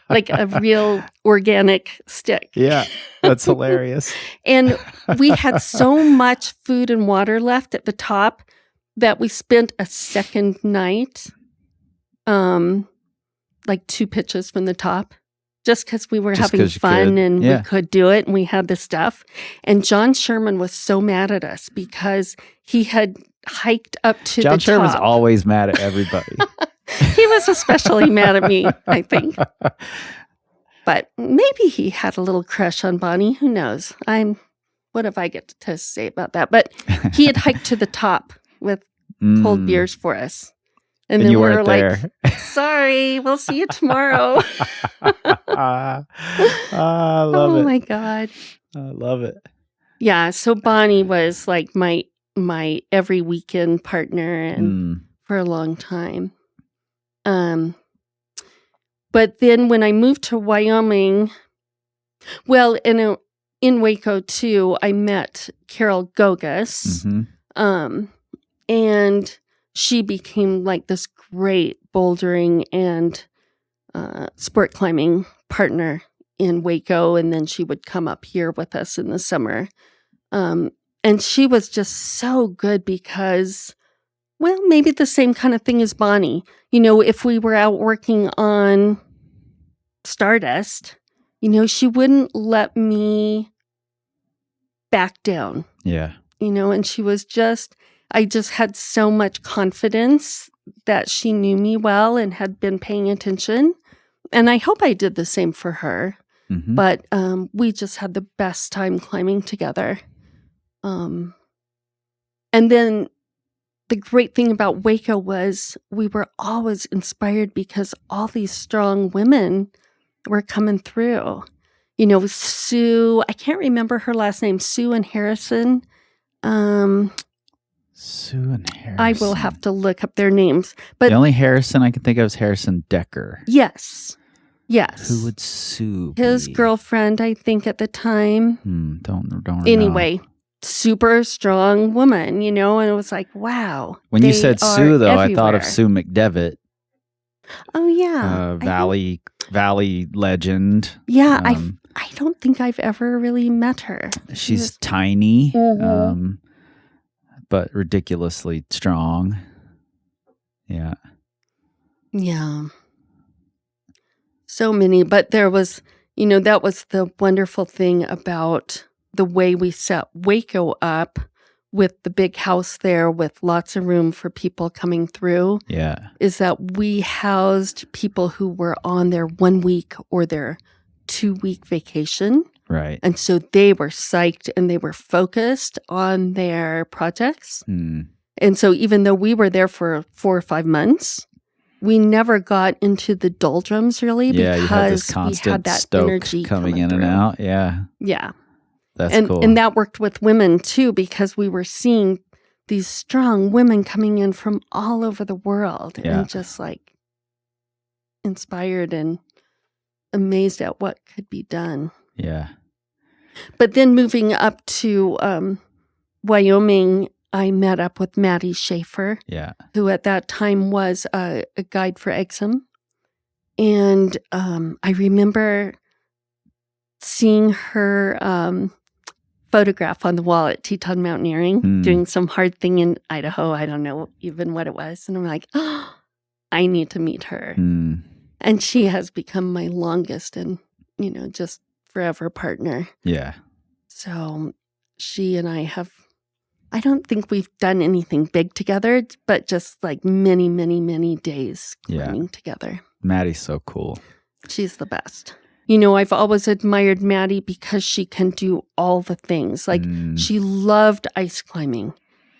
Like a real organic stick.
Yeah, that's hilarious.
And we had so much food and water left at the top that we spent a second night, like 2 pitches from the top, just because we were having fun and we could do it and we had the stuff. And John Sherman was so mad at us because he had hiked up to the top.
John Sherman's always mad at everybody.
He was especially mad at me, I think. But maybe he had a little crush on Bonnie. Who knows? What have I got to say about that? But he had hiked to the top with cold beers for us. And then
you
we were
there.
Like, sorry, we'll see you tomorrow.
I love it.
Oh my God.
I love it.
Yeah. So Bonnie was like my every weekend partner and for a long time. But then when I moved to Wyoming, well, in Waco too, I met Carol Gogus. And she became like this great bouldering and sport climbing partner in Waco. And then she would come up here with us in the summer. And she was just so good because, well, maybe the same kind of thing as Bonnie. If we were out working on Stardust, she wouldn't let me back down.
Yeah.
And she was I just had so much confidence that she knew me well and had been paying attention. And I hope I did the same for her. But we just had the best time climbing together. And then the great thing about Waco was we were always inspired because all these strong women were coming through. Sue, I can't remember her last name, Sue and Harrison.
Sue and Harrison.
I will have to look up their names. But
the only Harrison I can think of is Harrison Decker.
Yes.
Who would Sue be?
His girlfriend, I think, at the time.
Don't
Anyway, super strong woman, and it was like, wow.
When you said Sue, though,
everywhere.
I thought of Sue McDevitt.
Oh, yeah.
Valley legend.
Yeah, I don't think I've ever really met her.
She's tiny, but ridiculously strong. Yeah.
Yeah. So many, but there was, that was the wonderful thing about the way we set Waco up with the big house there with lots of room for people coming through.
Yeah.
Is that we housed people who were on their 1 week or their 2-week vacation.
Right.
And so they were psyched and they were focused on their projects. And so even though we were there for 4 or 5 months, we never got into the doldrums really because
you had this constant
we had that energy
coming in and out. Yeah.
Yeah.
That's cool.
And that worked with women too, because we were seeing these strong women coming in from all over the world and just like inspired and amazed at what could be done.
Yeah.
But then moving up to Wyoming, I met up with Maddie Schaefer, who at that time was a guide for Exum. And I remember seeing her photograph on the wall at Teton Mountaineering,
Hmm.
doing some hard thing in Idaho. I don't know even what it was. And I'm like, oh, I need to meet her.
Mm.
And she has become my longest and, just forever partner.
Yeah.
So she and I don't think we've done anything big together, but just like many, many, many days climbing together.
Maddie's so cool.
She's the best. I've always admired Maddie because she can do all the things. Like she loved ice climbing.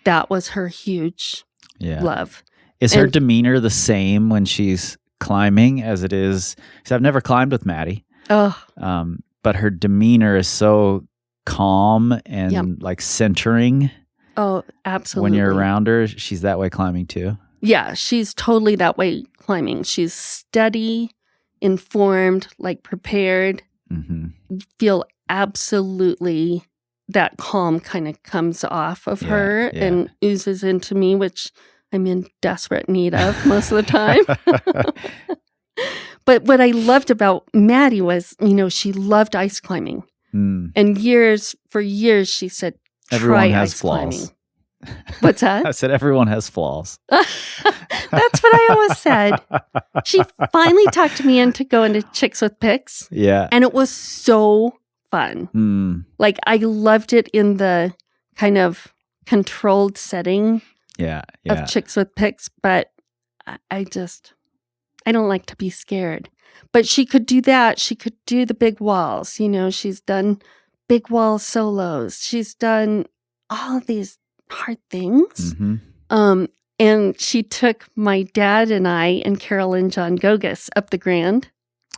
That was her huge love.
Is her demeanor the same when she's climbing as it is? Because I've never climbed with Maddie.
Oh.
But her demeanor is so calm and like centering.
Oh, absolutely.
When you're around her, she's that way climbing too.
Yeah, she's totally that way climbing. She's steady, informed, like prepared.
Mm-hmm.
You feel absolutely that calm kind of comes off of her and oozes into me, which I'm in desperate need of most of the time. But what I loved about Maddie was, she loved ice climbing. And for years, she said,
everyone has
ice
flaws.
Climbing. What's that?
I said, everyone has flaws.
That's what I always said. She finally talked me into going to Chicks with Pics.
Yeah.
And it was so fun. Like, I loved it in the kind of controlled setting of Chicks with Pics, but I don't like to be scared. But she could do that. She could do the big walls. She's done big wall solos. She's done all of these hard things.
Mm-hmm.
And she took my dad and I and Carol and John Gogus up the Grand.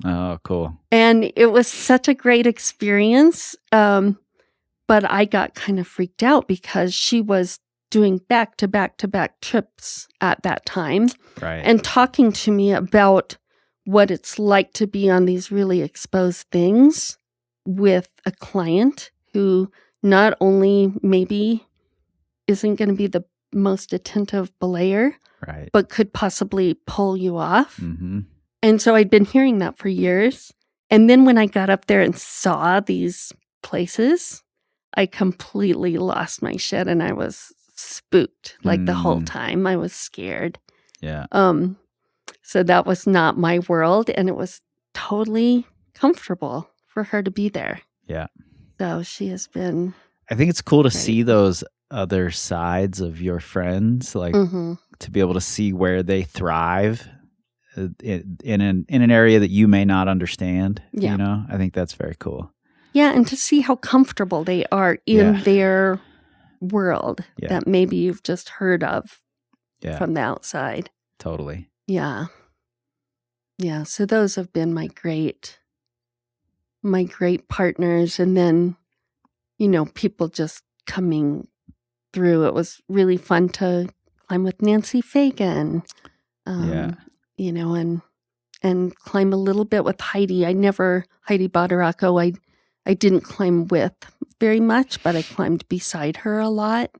Oh, cool.
And it was such a great experience. But I got kind of freaked out because she was doing back-to-back-to-back trips at that time.
Right.
And talking to me about what it's like to be on these really exposed things with a client who not only maybe isn't going to be the most attentive belayer,
right,
but could possibly pull you off.
Mm-hmm.
And so I'd been hearing that for years. And then when I got up there and saw these places, I completely lost my shit and I was spooked. Like the whole time I was scared.
Yeah.
So that was not my world, and it was totally comfortable for her to be there.
Yeah.
So she has been.
I think it's cool to see those other sides of your friends, like to be able to see where they thrive in an area that you may not understand.
Yeah.
I think that's very cool.
Yeah, and to see how comfortable they are in their world that maybe you've just heard of from the outside.
Totally.
Yeah. Yeah, so those have been my great partners. And then, people just coming through. It was really fun to climb with Nancy Fagan, and climb a little bit with Heidi. Heidi Badaraco, I didn't climb with very much, but I climbed beside her a lot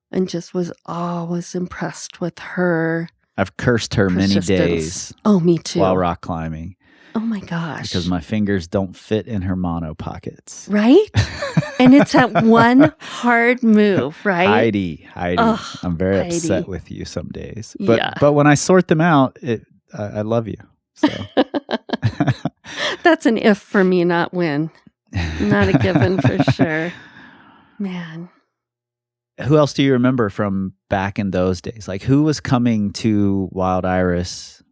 and just was always impressed with her.
I've cursed her many days.
Oh, me too.
While rock climbing.
Oh my gosh.
Because my fingers don't fit in her mono pockets.
Right? And it's that one hard move, right?
Heidi.
Oh,
I'm very
Heidi.
upset with you some days. But when I sort them out, I love you. So
that's an if for me, not when. Not a given for sure. Man.
Who else do you remember from back in those days? Like, who was coming to Wild Iris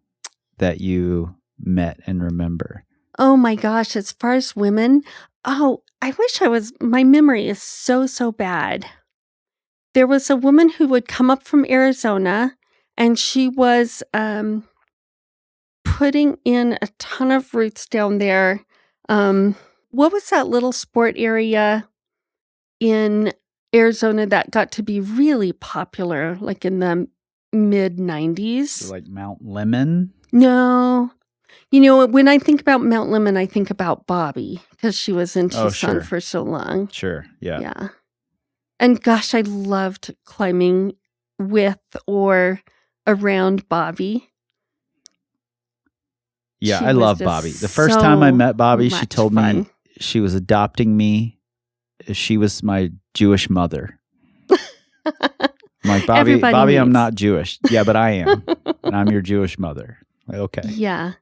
that you met and remember?
Oh my gosh, as far as women, I wish my memory is so bad. There was a woman who would come up from Arizona, and she was putting in a ton of roots down there. What was that little sport area in Arizona that got to be really popular, like in the mid-90s?
Like Mount Lemmon?
No. When I think about Mount Lemmon, I think about Bobby because she was in Tucson for so long.
Sure, yeah.
Yeah. And gosh, I loved climbing with or around Bobby.
Yeah,
She
I
was
love
just
Bobby. The first time I met Bobby, she
much
told
fun.
me she was adopting me. she was my Jewish mother. I'm like, Bobby,
Everybody
Bobby, I'm
needs-
not Jewish. Yeah, but I am. And I'm your Jewish mother. Like, okay.
Yeah.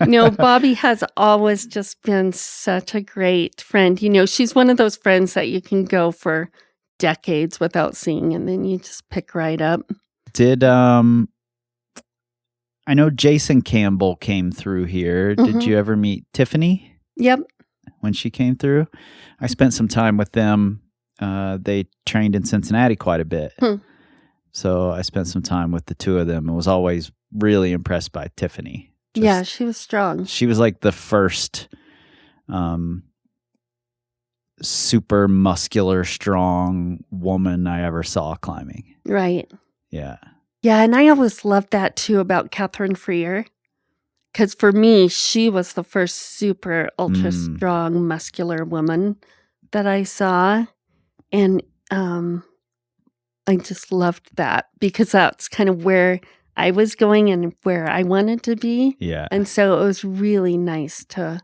No, Bobby has always just been such a great friend. She's one of those friends that you can go for decades without seeing, and then you just pick right up.
Did I know Jason Campbell came through here. Did
Mhm.
you ever meet Tiffany
Yep.
when she came through? I spent some time with them. They trained in Cincinnati quite a bit. So I spent some time with the two of them and was always really impressed by Tiffany.
Yeah, she was strong.
She was like the first super muscular, strong woman I ever saw climbing.
Right.
Yeah.
Yeah, and I always loved that too about Catherine Freer. Because for me, she was the first super ultra strong, muscular woman that I saw. And I just loved that because that's kind of where I was going and where I wanted to be.
Yeah.
And so it was really nice to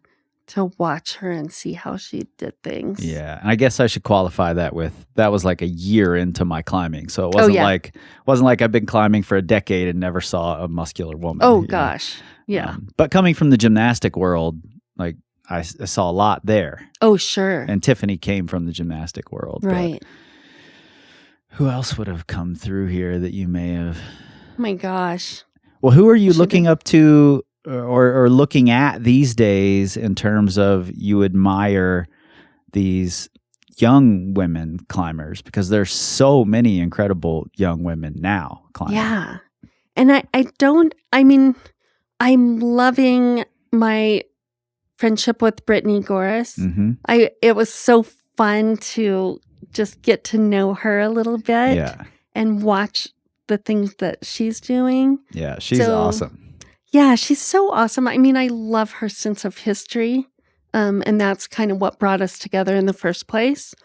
watch her and see how she did things.
Yeah. And I guess I should qualify that with that was like a year into my climbing. So it wasn't like I've been climbing for a decade and never saw a muscular woman.
Oh gosh. Yeah.
But coming from the gymnastic world, like I saw a lot there.
Oh, sure.
And Tiffany came from the gymnastic world.
Right.
But who else would have come through here that you may have?
Oh my gosh.
Well, who are you looking up to or looking at these days in terms of you admire these young women climbers? Because there's so many incredible young women now climbing.
Yeah. And I'm loving my friendship with Brittany Goris.
Mm-hmm.
It was so fun to just get to know her a little bit and watch the things that she's doing.
Yeah, she's awesome.
Yeah, she's so awesome. I mean, I love her sense of history, and that's kind of what brought us together in the first place.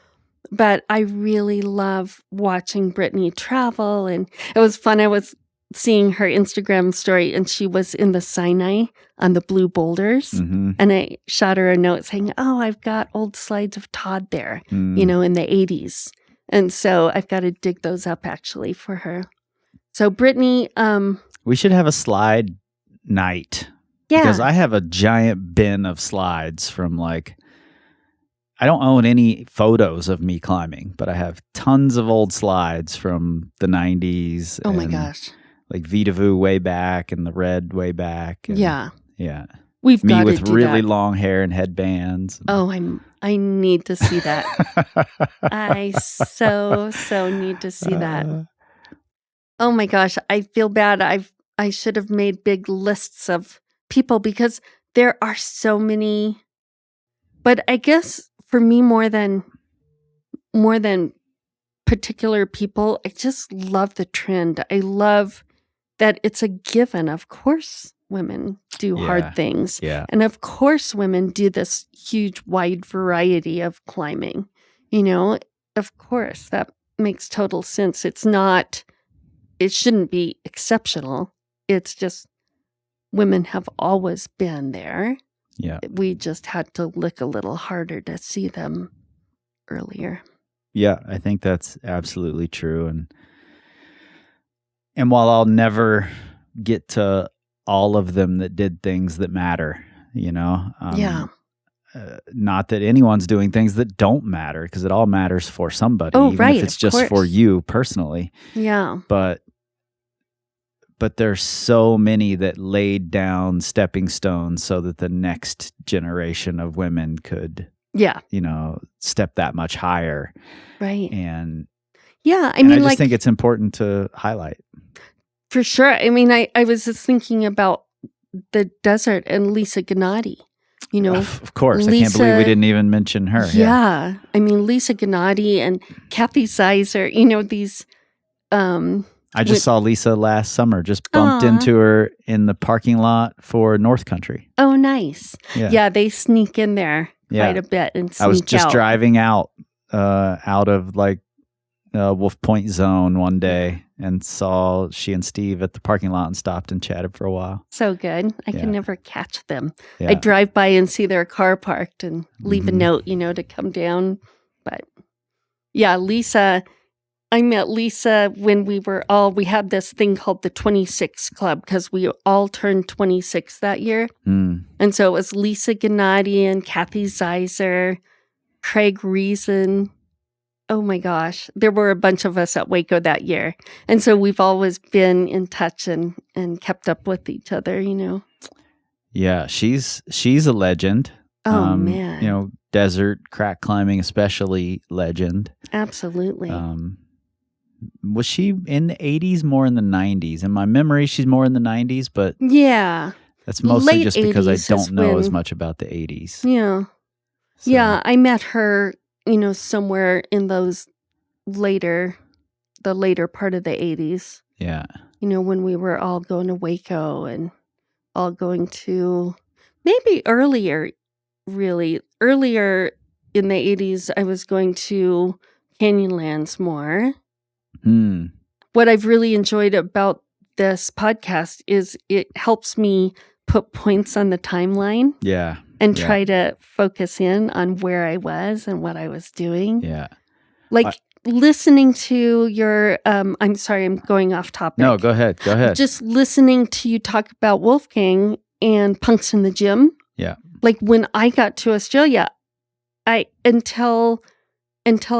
But I really love watching Brittany travel, and it was fun. I was seeing her Instagram story, and she was in the Sinai on the blue boulders, and I shot her a note saying, "Oh, I've got old slides of Todd there, in the 80s." And so I've got to dig those up actually for her. So Brittany,
we should have a slide night.
Yeah.
Because I have a giant bin of slides from I don't own any photos of me climbing, but I have tons of old slides from the 90s.
Oh my gosh.
Like Vita Vu way back and the Red way back. And,
yeah.
Yeah.
We've
me
got
with
to do
really
that.
long hair and headbands.
Oh, I need to see that. I so need to see that. Oh my gosh, I feel bad. I should have made big lists of people because there are so many. But I guess for me more than particular people, I just love the trend. I love that it's a given. Of course women do hard things.
Yeah.
And of course women do this huge wide variety of climbing. Of course that makes total sense. It shouldn't be exceptional. It's just women have always been there.
Yeah.
We just had to look a little harder to see them earlier.
Yeah, I think that's absolutely true. And while I'll never get to all of them that did things that matter, not that anyone's doing things that don't matter, because it all matters for somebody, even
right,
if it's
of
just
course.
for you personally.
Yeah.
But there's so many that laid down stepping stones so that the next generation of women could, step that much higher.
Right.
And
yeah, I
just think it's important to highlight.
For sure. I mean, I was just thinking about the desert and Lisa Gennady.
Of course. I can't believe we didn't even mention her.
Yeah. I mean, Lisa Gennady and Kathy Sizer, these.
I just saw Lisa last summer, just bumped into her in the parking lot for North Country.
Oh, nice.
Yeah,
yeah, they sneak in there quite a bit and sneak
I was just
out.
driving out of Wolf Point Zone one day and saw she and Steve at the parking lot and stopped and chatted for a while.
So good. I can never catch them.
Yeah.
I drive by and see their car parked and leave a note, to come down. But yeah, Lisa, I met Lisa when we had this thing called the 26 Club because we all turned 26 that year.
Mm.
And so it was Lisa Gennadian, Kathy Zeiser, Craig Reason. Oh my gosh. There were a bunch of us at Waco that year. And so we've always been in touch and kept up with each other,
Yeah, she's a legend.
Oh, man.
Desert crack climbing, especially legend.
Absolutely.
Was she in the 80s, more in the 90s? In my memory, she's more in the 90s, but
yeah.
that's mostly
Late
just because I
80s
don't
is
know as
when-
much about the 80s.
Yeah.
So,
Yeah, I met her, somewhere in the later part of the 80s,
Yeah.
when we were all going to Waco and all going to maybe earlier, really. Earlier in the 80s, I was going to Canyonlands more.
Hmm.
What I've really enjoyed about this podcast is it helps me put points on the timeline
Yeah.
and
Yeah.
try to focus in on where I was and what I was doing.
Yeah.
Like listening to your, I'm sorry, I'm going off topic.
No, go ahead. Go ahead.
Just listening to you talk about Wolfgang and Punks in the Gym.
Yeah.
Like when I got to Australia, until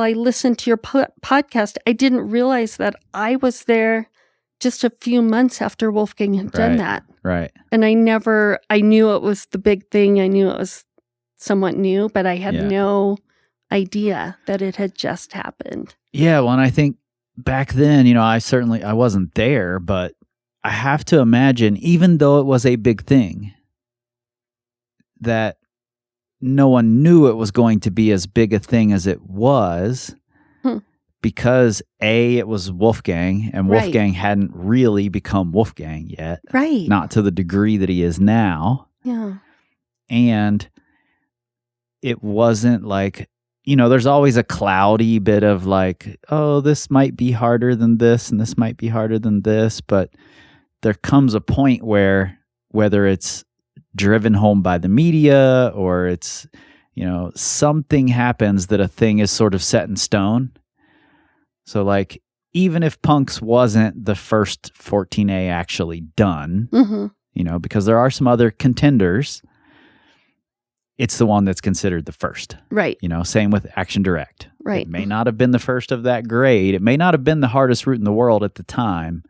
I listened to your podcast, I didn't realize that I was there just a few months after Wolfgang had done
Right.
that.
Right.
And I knew it was the big thing. I knew it was somewhat new, but I had
Yeah.
no idea that it had just happened.
Yeah. Well, and I think back then, I wasn't there, but I have to imagine, even though it was a big thing, that no one knew it was going to be as big a thing as it was. Because it was Wolfgang, and
Right.
Wolfgang hadn't really become Wolfgang yet,
Right.
not to the degree that he is now.
Yeah.
And it wasn't like, there's always a cloudy bit of like, oh, this might be harder than this, and this might be harder than this. But there comes a point where, whether it's driven home by the media or it's, something happens that a thing is sort of set in stone. So, like, even if Punks wasn't the first 14A actually done,
Mm-hmm.
Because there are some other contenders, it's the one that's considered the first.
Right.
Same with Action Direct.
Right.
It may not have been the first of that grade. It may not have been the hardest route in the world at the time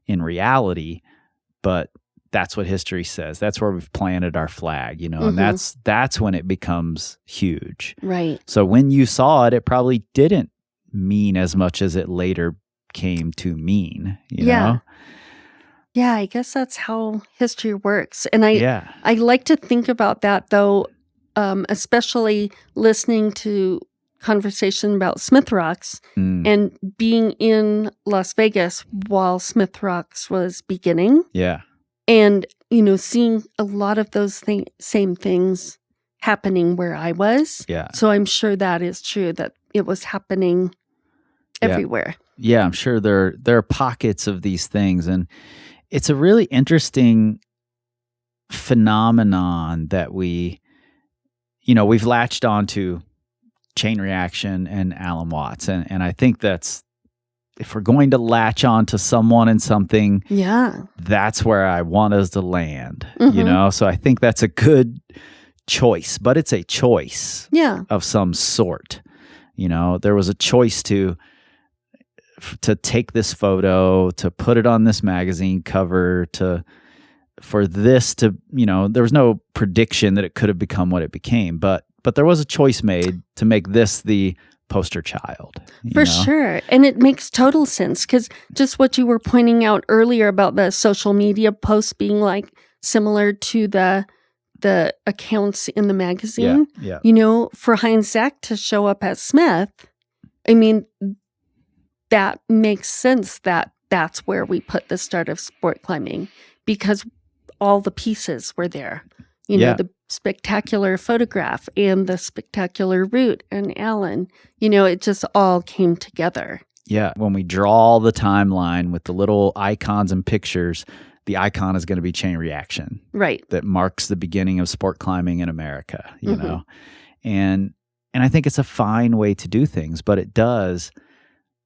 in reality, but that's what history says. That's where we've planted our flag, and that's when it becomes huge.
Right.
So when you saw it, it probably didn't mean as much as it later came to mean, you know?
Yeah, I guess that's how history works. And
Yeah.
I like to think about that, though, especially listening to conversation about Smith Rocks
Mm.
and being in Las Vegas while Smith Rocks was beginning.
Yeah.
And, seeing a lot of those same things happening where I was.
Yeah.
So I'm sure that is true, that it was happening everywhere.
Yeah, I'm sure there are pockets of these things, and it's a really interesting phenomenon that we've latched onto Chain Reaction and Alan Watts, and I think that's, if we're going to latch onto someone and something,
Yeah.
that's where I want us to land.
Mhm.
So I think that's a good choice, but it's a choice
Yeah.
of some sort. There was a choice to take this photo, to put it on this magazine cover, for this to, there was no prediction that it could have become what it became, but there was a choice made to make this the poster child.
For sure. And it makes total sense, because just what you were pointing out earlier about the social media posts being like similar to the accounts in the magazine.
Yeah.
For Heinz Zach to show up as Smith, I mean, that makes sense that that's where we put the start of sport climbing, because all the pieces were there.
Yeah.
The spectacular photograph and the spectacular route and Alan, it just all came together.
Yeah. When we draw the timeline with the little icons and pictures, the icon is going to be Chain Reaction.
Right.
That marks the beginning of sport climbing in America, you
Mhm.
know? And I think it's a fine way to do things, but it does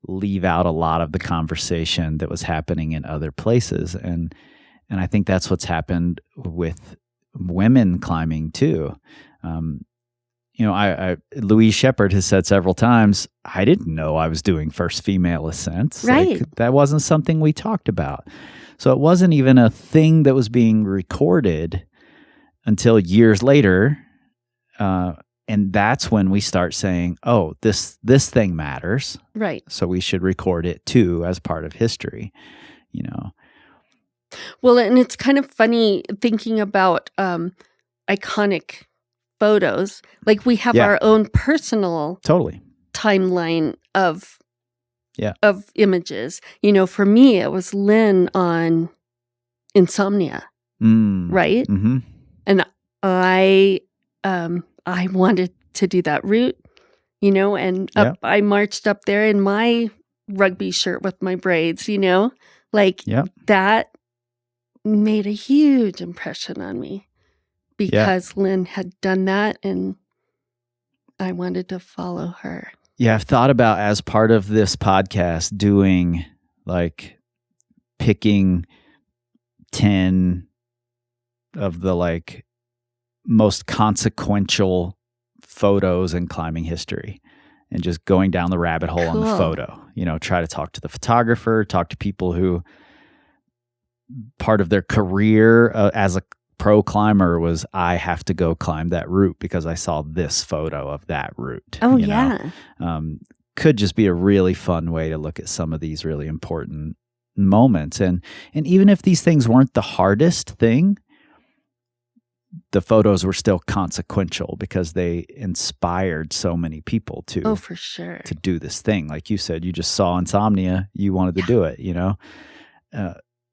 leave out a lot of the conversation that was happening in other places. And I think that's what's happened with women climbing too. Louise Shepard has said several times, I didn't know I was doing first female ascents.
Right.
Like, that wasn't something we talked about. So it wasn't even a thing that was being recorded until years later. And that's when we start saying, oh, this thing matters.
Right.
So we should record it too as part of history, you know.
Well, and it's kind of funny thinking about iconic photos. Like we have
Yeah.
our own personal
Totally.
timeline of
Yeah.
of images. You know, for me, it was Lynn on Insomnia, right?
Mm-hmm.
And I wanted to do that route, you know, and I marched up there in my rugby shirt with my braids, you know, like that made a huge impression on me because Lynn had done that and I wanted to follow her.
Yeah, I've thought about, as part of this podcast, doing like picking 10 of the like most consequential photos in climbing history and just going down the rabbit hole on the photo. You know, try to talk to the photographer, talk to people who part of their career as a pro climber was, I have to go climb that route because I saw this photo of that route.
Oh,
you
yeah.
know? Could just be a really fun way to look at some of these really important moments. And even if these things weren't the hardest thing, the photos were still consequential because they inspired so many people to,
oh, for sure,
to do this thing. Like you said, you just saw Insomnia, you wanted to do it, you know?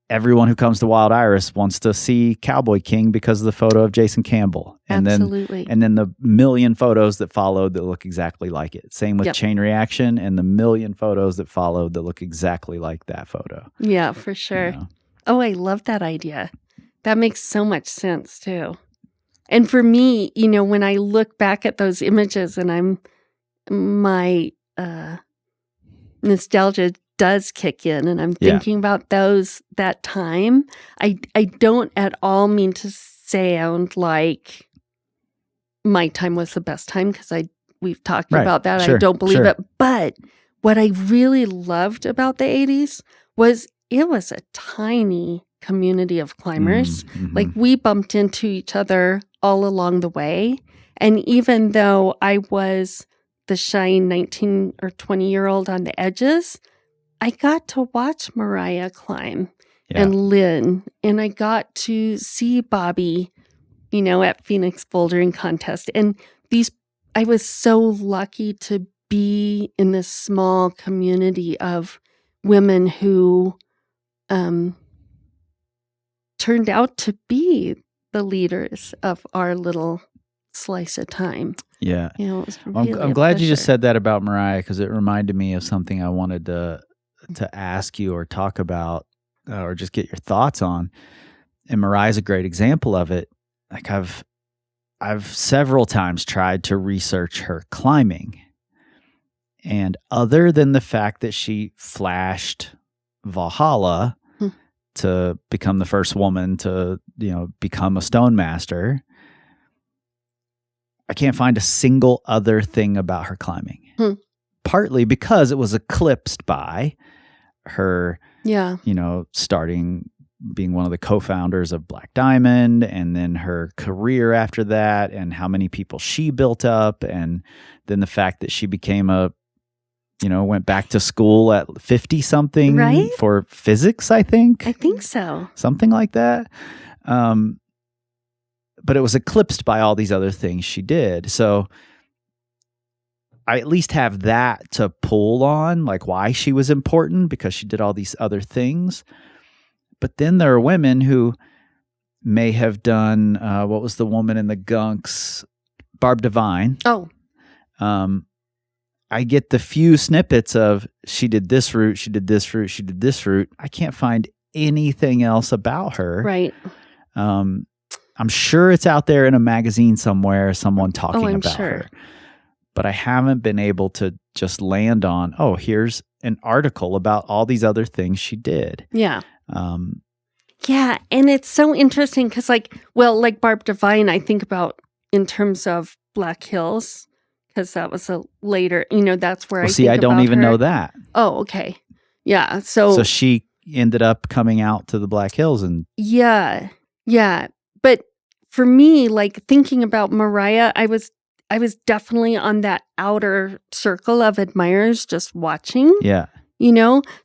Everyone who comes to Wild Iris wants to see Cowboy King because of the photo of Jason Campbell. And
absolutely.
then the million photos that followed that look exactly like it. Same with
Yep.
Chain Reaction and the million photos that followed that look exactly like that photo.
Yeah, for sure.
You know?
Oh, I love that idea. That makes so much sense too. And for me, you know, when I look back at those images and my nostalgia does kick in and I'm thinking about that time, I don't at all mean to sound like my time was the best time because we've talked about that.
Sure.
I don't believe it. But what I really loved about the 80s was it was a tiny community of climbers.
Mm-hmm.
Like we bumped into each other all along the way. And even though I was the shy 19 or 20-year-old on the edges, I got to watch Mariah climb and Lynn, and I got to see Bobby, you know, at Phoenix Bouldering Contest. And I was so lucky to be in this small community of women who turned out to be the leaders of our little slice of time.
Yeah.
You know, it was really
I'm glad you just said that about Mariah because it reminded me of something I wanted to ask you or talk about or just get your thoughts on. And Mariah's a great example of it. Like I've several times tried to research her climbing. And other than the fact that she flashed Valhalla to become the first woman to, you know, become a stone master, I can't find a single other thing about her climbing. Partly because it was eclipsed by her, you know, being one of the co-founders of Black Diamond, and then her career after that, and how many people she built up, and then the fact that she became went back to school at 50-something for physics, I think.
I think so.
Something like that. But it was eclipsed by all these other things she did. So I at least have that to pull on, like why she was important, because she did all these other things. But then there are women who may have done, what was the woman in the Gunks? Barb Devine.
Oh.
I get the few snippets of she did this route, she did this route, she did this route. I can't find anything else about her.
Right.
I'm sure it's out there in a magazine somewhere, someone talking about her. but I haven't been able to just land on, oh, here's an article about all these other things she did.
Yeah.
Um,
Yeah. And it's so interesting because, like Barb Divine, I think about in terms of Black Hills, because that was a later, that's where
well,
I
see,
think
I don't
about
even
her.
know that.
Oh, okay. Yeah. So
she ended up coming out to the Black Hills and
yeah. Yeah. But for me, like thinking about Mariah, I was definitely on that outer circle of admirers just watching.
yeah.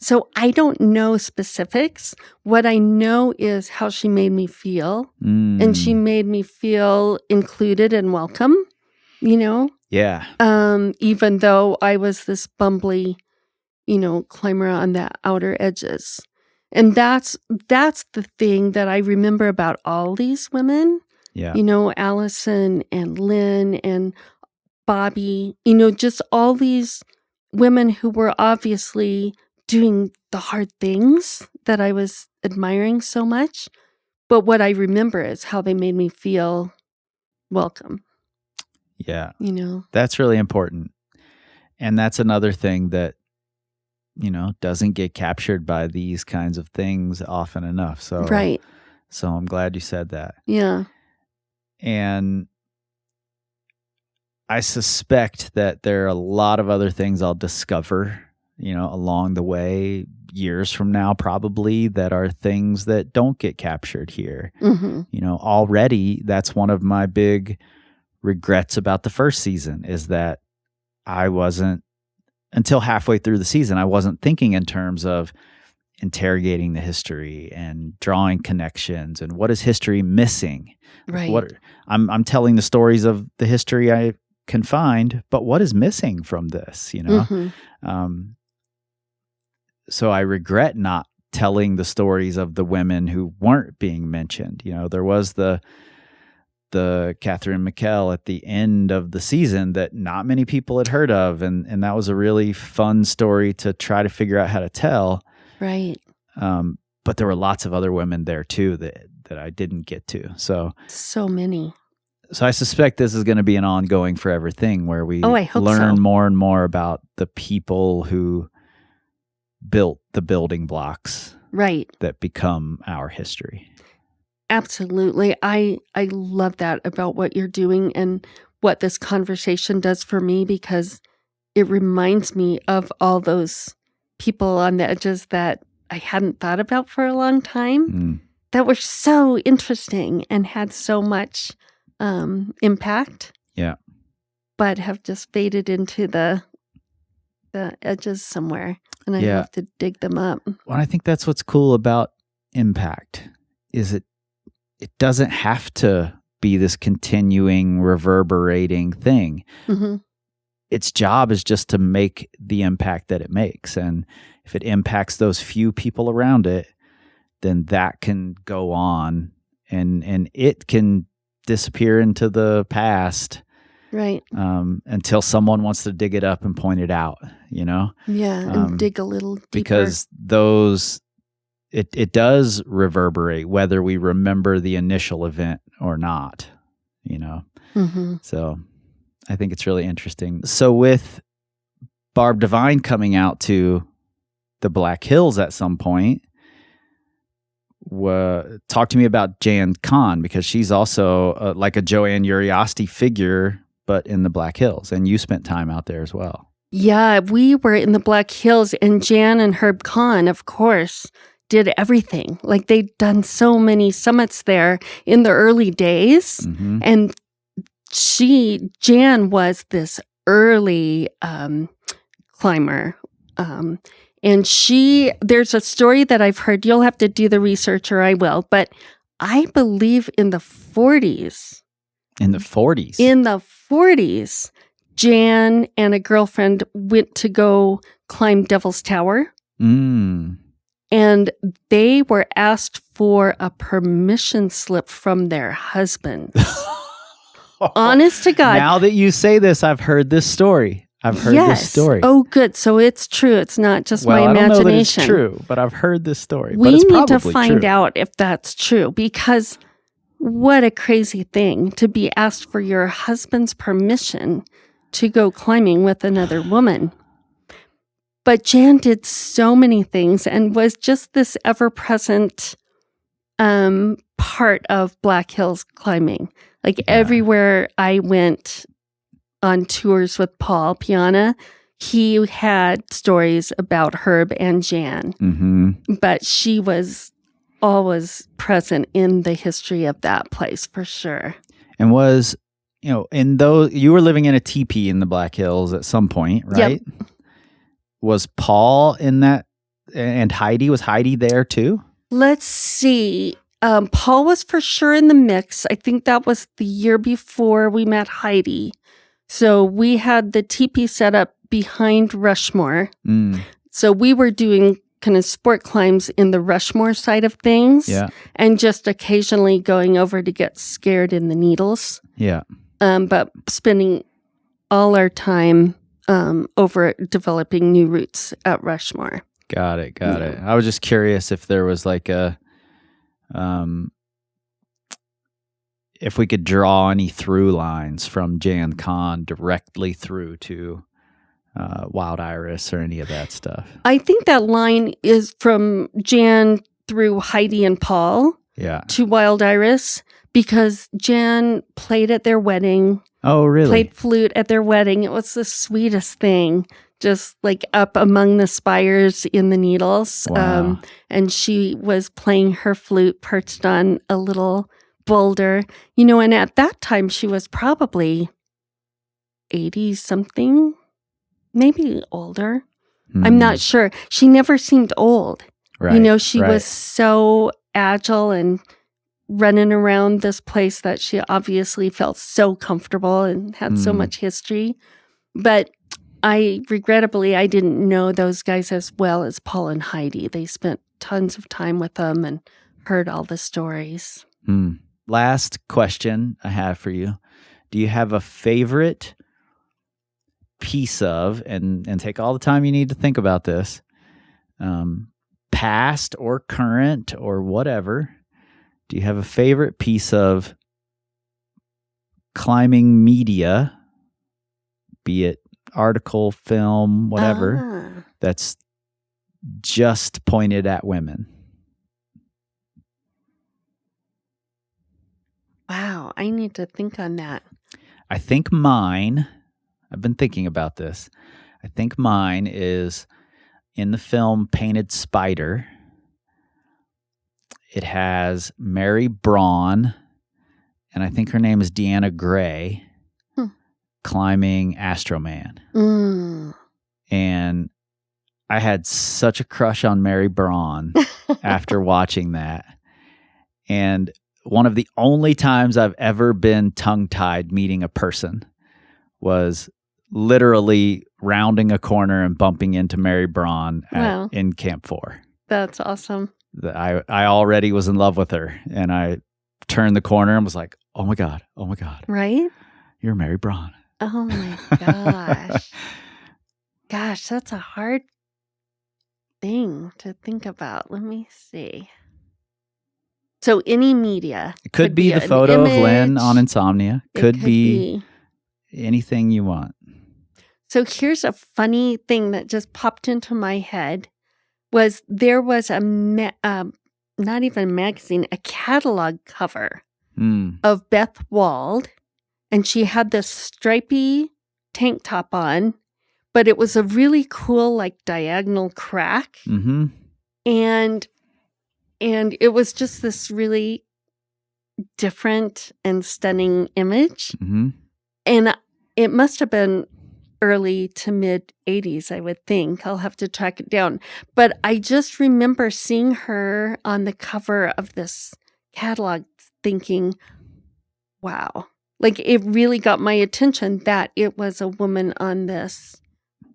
So I don't know specifics. What I know is how she made me feel, and she made me feel included and welcome,
Yeah.
even though I was this bumbly, climber on the outer edges. And that's the thing that I remember about all these women,
Yeah.
Allison and Lynn and Bobby, just all these women who were obviously doing the hard things that I was admiring so much. But what I remember is how they made me feel welcome.
Yeah.
You
That's really important. And that's another thing that, doesn't get captured by these kinds of things often enough. So,
right.
So I'm glad you said that.
Yeah.
And I suspect that there are a lot of other things I'll discover, along the way, years from now, probably, that are things that don't get captured here.
Mm-hmm.
Already, that's one of my big regrets about the first season is that I wasn't, until halfway through the season, I wasn't thinking in terms of interrogating the history and drawing connections and what is history missing.
Right.
I'm telling the stories of the history I can find, but what is missing from this,
Mm-hmm.
So I regret not telling the stories of the women who weren't being mentioned. There was the Catherine McKell at the end of the season that not many people had heard of, and that was a really fun story to try to figure out how to tell.
Right.
But there were lots of other women there too that I didn't get to. So
many.
So I suspect this is going to be an ongoing forever thing where we
learn
more and more about the people who built the building blocks
right.
that become our history.
Absolutely. I love that about what you're doing and what this conversation does for me, because it reminds me of all those people on the edges that I hadn't thought about for a long time that were so interesting and had so much impact.
Yeah.
But have just faded into the edges somewhere. And I have to dig them up.
Well, I think that's what's cool about impact is it doesn't have to be this continuing, reverberating thing.
Mm-hmm.
Its job is just to make the impact that it makes. And if it impacts those few people around it, then that can go on and it can disappear into the past.
Right.
Until someone wants to dig it up and point it out,
Yeah, and dig a little deeper.
Because it does reverberate whether we remember the initial event or not,
Mm-hmm.
So I think it's really interesting. So with Barb Divine coming out to the Black Hills at some point, talk to me about Jan Kahn, because she's also like a Joanne Uriosty figure, but in the Black Hills, and you spent time out there as well.
Yeah, we were in the Black Hills, and Jan and Herb Kahn, of course, did everything. Like they'd done so many summits there in the early days, and Jan was this early climber. And there's a story that I've heard, you'll have to do the research or I will, but I believe in the 40s.
In the 40s?
In the 40s, Jan and a girlfriend went to go climb Devil's Tower. And they were asked for a permission slip from their husbands. Honest to God.
Now that you say this, I've heard this story. This story.
Oh, good. So it's true. It's not just my imagination.
I don't know that it's true, but I've heard this story.
We
but it's
need to
probably
find
true.
out if that's true, because what a crazy thing to be asked for your husband's permission to go climbing with another woman. But Jan did so many things and was just this ever-present part of Black Hills climbing. Like everywhere I went on tours with Paul Piana, he had stories about Herb and Jan.
Mm-hmm.
But she was always present in the history of that place for sure.
And was, in those, you were living in a teepee in the Black Hills at some point, right?
Yep.
Was Paul in that, and Heidi? Was Heidi there too?
Let's see. Paul was for sure in the mix. I think that was the year before we met Heidi. So we had the teepee set up behind Rushmore.
Mm.
So we were doing kind of sport climbs in the Rushmore side of things.
Yeah.
And just occasionally going over to get scared in the Needles.
Yeah.
But spending all our time over developing new routes at Rushmore.
Got it. I was just curious if there was like if we could draw any through lines from Jan Kahn directly through to Wild Iris or any of that stuff.
I think that line is from Jan through Heidi and Paul to Wild Iris, because Jan played at their wedding.
Oh, really?
Played flute at their wedding. It was the sweetest thing, just like up among the spires in the Needles.
Wow.
And she was playing her flute perched on a little boulder, and at that time she was probably 80-something, maybe older. I'm not sure. She never seemed old.
Right.
She was so agile and running around this place that she obviously felt so comfortable and had so much history. But I didn't know those guys as well as Paul and Heidi. They spent tons of time with them and heard all the stories.
Last question I have for you. Do you have a favorite piece of, and take all the time you need to think about this, past or current or whatever, do you have a favorite piece of climbing media, be it article, film, whatever, that's just pointed at women?
Wow, I need to think on that.
I think mine, I've been thinking about this. I think mine is in the film Painted Spider. It has Mary Braun, and I think her name is Deanna Gray, climbing Astroman. And I had such a crush on Mary Braun after watching that. And one of the only times I've ever been tongue-tied meeting a person was literally rounding a corner and bumping into Mary Braun in Camp 4.
That's awesome.
I already was in love with her, and I turned the corner and was like, oh my God.
Right?
You're Mary Braun.
Oh my gosh. Gosh, that's a hard thing to think about. Let me see. So any media.
It could be the photo of Lynn on Insomnia. Could be anything you want.
So here's a funny thing that just popped into my head. There was not even a magazine, a catalog cover of Beth Wald, and she had this stripy tank top on, but it was a really cool, like, diagonal crack. And it was just this really different and stunning image. And it must have been early to mid 80s, I would think. I'll have to track it down. But I just remember seeing her on the cover of this catalog thinking, wow. Like, it really got my attention that it was a woman on this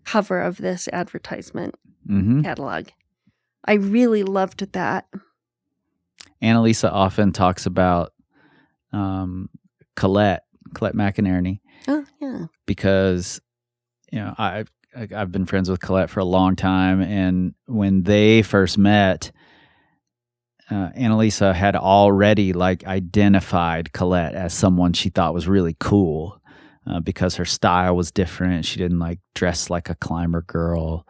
cover of this advertisement catalog. I really loved that.
Annalisa often talks about Colette McInerney.
Oh, yeah.
Because, I've been friends with Colette for a long time, and when they first met, Annalisa had already identified Colette as someone she thought was really cool. because her style was different. She didn't like dress like a climber girl.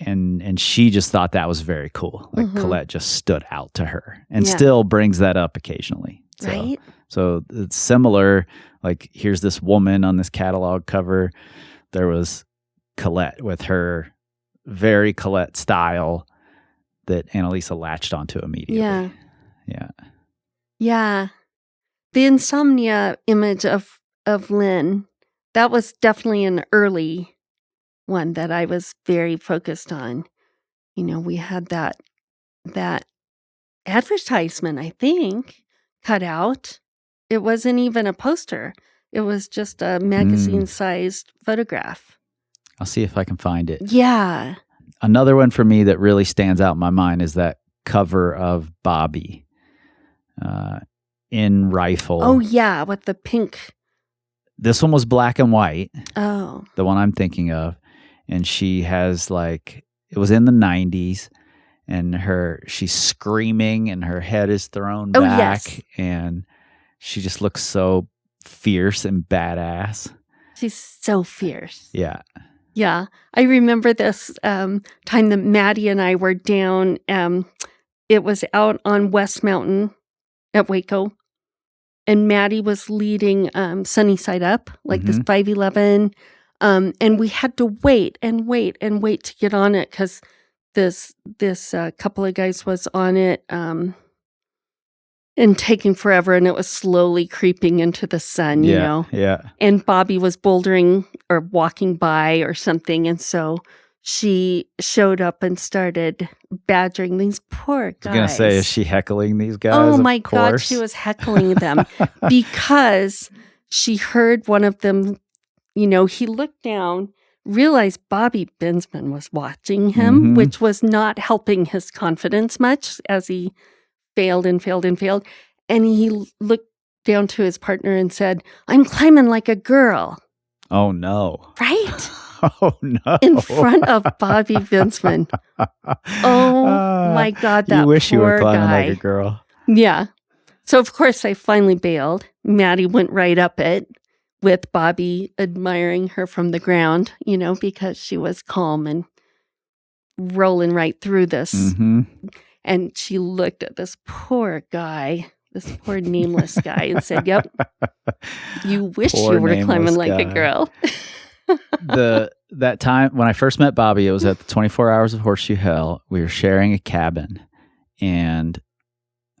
And she just thought that was very cool. Like Colette just stood out to her and still brings that up occasionally. So,
Right?
So it's similar. Like here's this woman on this catalog cover. There was Colette with her very Colette style that Annalisa latched onto immediately.
Yeah.
Yeah.
Yeah. The insomnia image of Lynn, that was definitely an early one that I was very focused on. You know, we had that advertisement, I think, cut out. It wasn't even a poster. It was just a magazine-sized photograph.
I'll see if I can find it.
Yeah.
Another one for me that really stands out in my mind is that cover of Bobby in Rifle.
Oh, yeah, with the pink.
This one was black and white.
Oh.
The one I'm thinking of. And she has like, it was in the 90s. And she's screaming and her head is thrown back.
Yes.
And she just looks so fierce and badass.
She's so fierce.
Yeah.
Yeah. I remember this time that Maddie and I were down. It was out on West Mountain at Waco. And Maddie was leading Sunny Side Up, like this 511. And we had to wait and wait and wait to get on it because this couple of guys was on it and taking forever, and it was slowly creeping into the sun, you know?
Yeah.
And Bobby was bouldering or walking by or something, and so she showed up and started badgering these poor guys.
I was going to say, is she heckling these guys?
Oh
Of
my God,
course.
she was heckling them because she heard one of them, you know, he looked down, realized Bobby Bensman was watching him, which was not helping his confidence much as he failed and failed and failed. And he looked down to his partner and said, "I'm climbing like a girl."
Oh, no.
Right?
Oh, no.
In front of Bobby Bensman. Oh, my God, that
You wish you were
poor
climbing
guy.
like a girl.
Yeah. So, of course, I finally bailed. Maddie went right up it with Bobby admiring her from the ground, you know, because she was calm and rolling right through this. And she looked at this poor guy, this poor nameless guy, and said, "Yep, you wish
Poor
you were climbing
nameless
like a
guy.
girl."
That time when I first met Bobby, it was at the 24 Hours of Horseshoe Hell. We were sharing a cabin and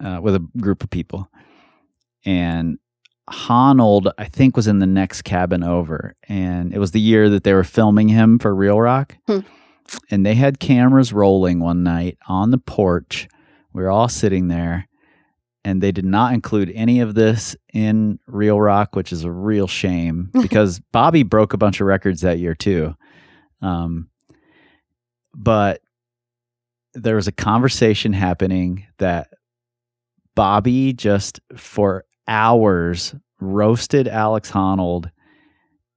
with a group of people. And Honold, I think, was in the next cabin over. And it was the year that they were filming him for Real Rock. And they had cameras rolling one night on the porch. We were all sitting there. And they did not include any of this in Real Rock, which is a real shame because Bobby broke a bunch of records that year too. But there was a conversation happening that Bobby just for hours roasted Alex Honnold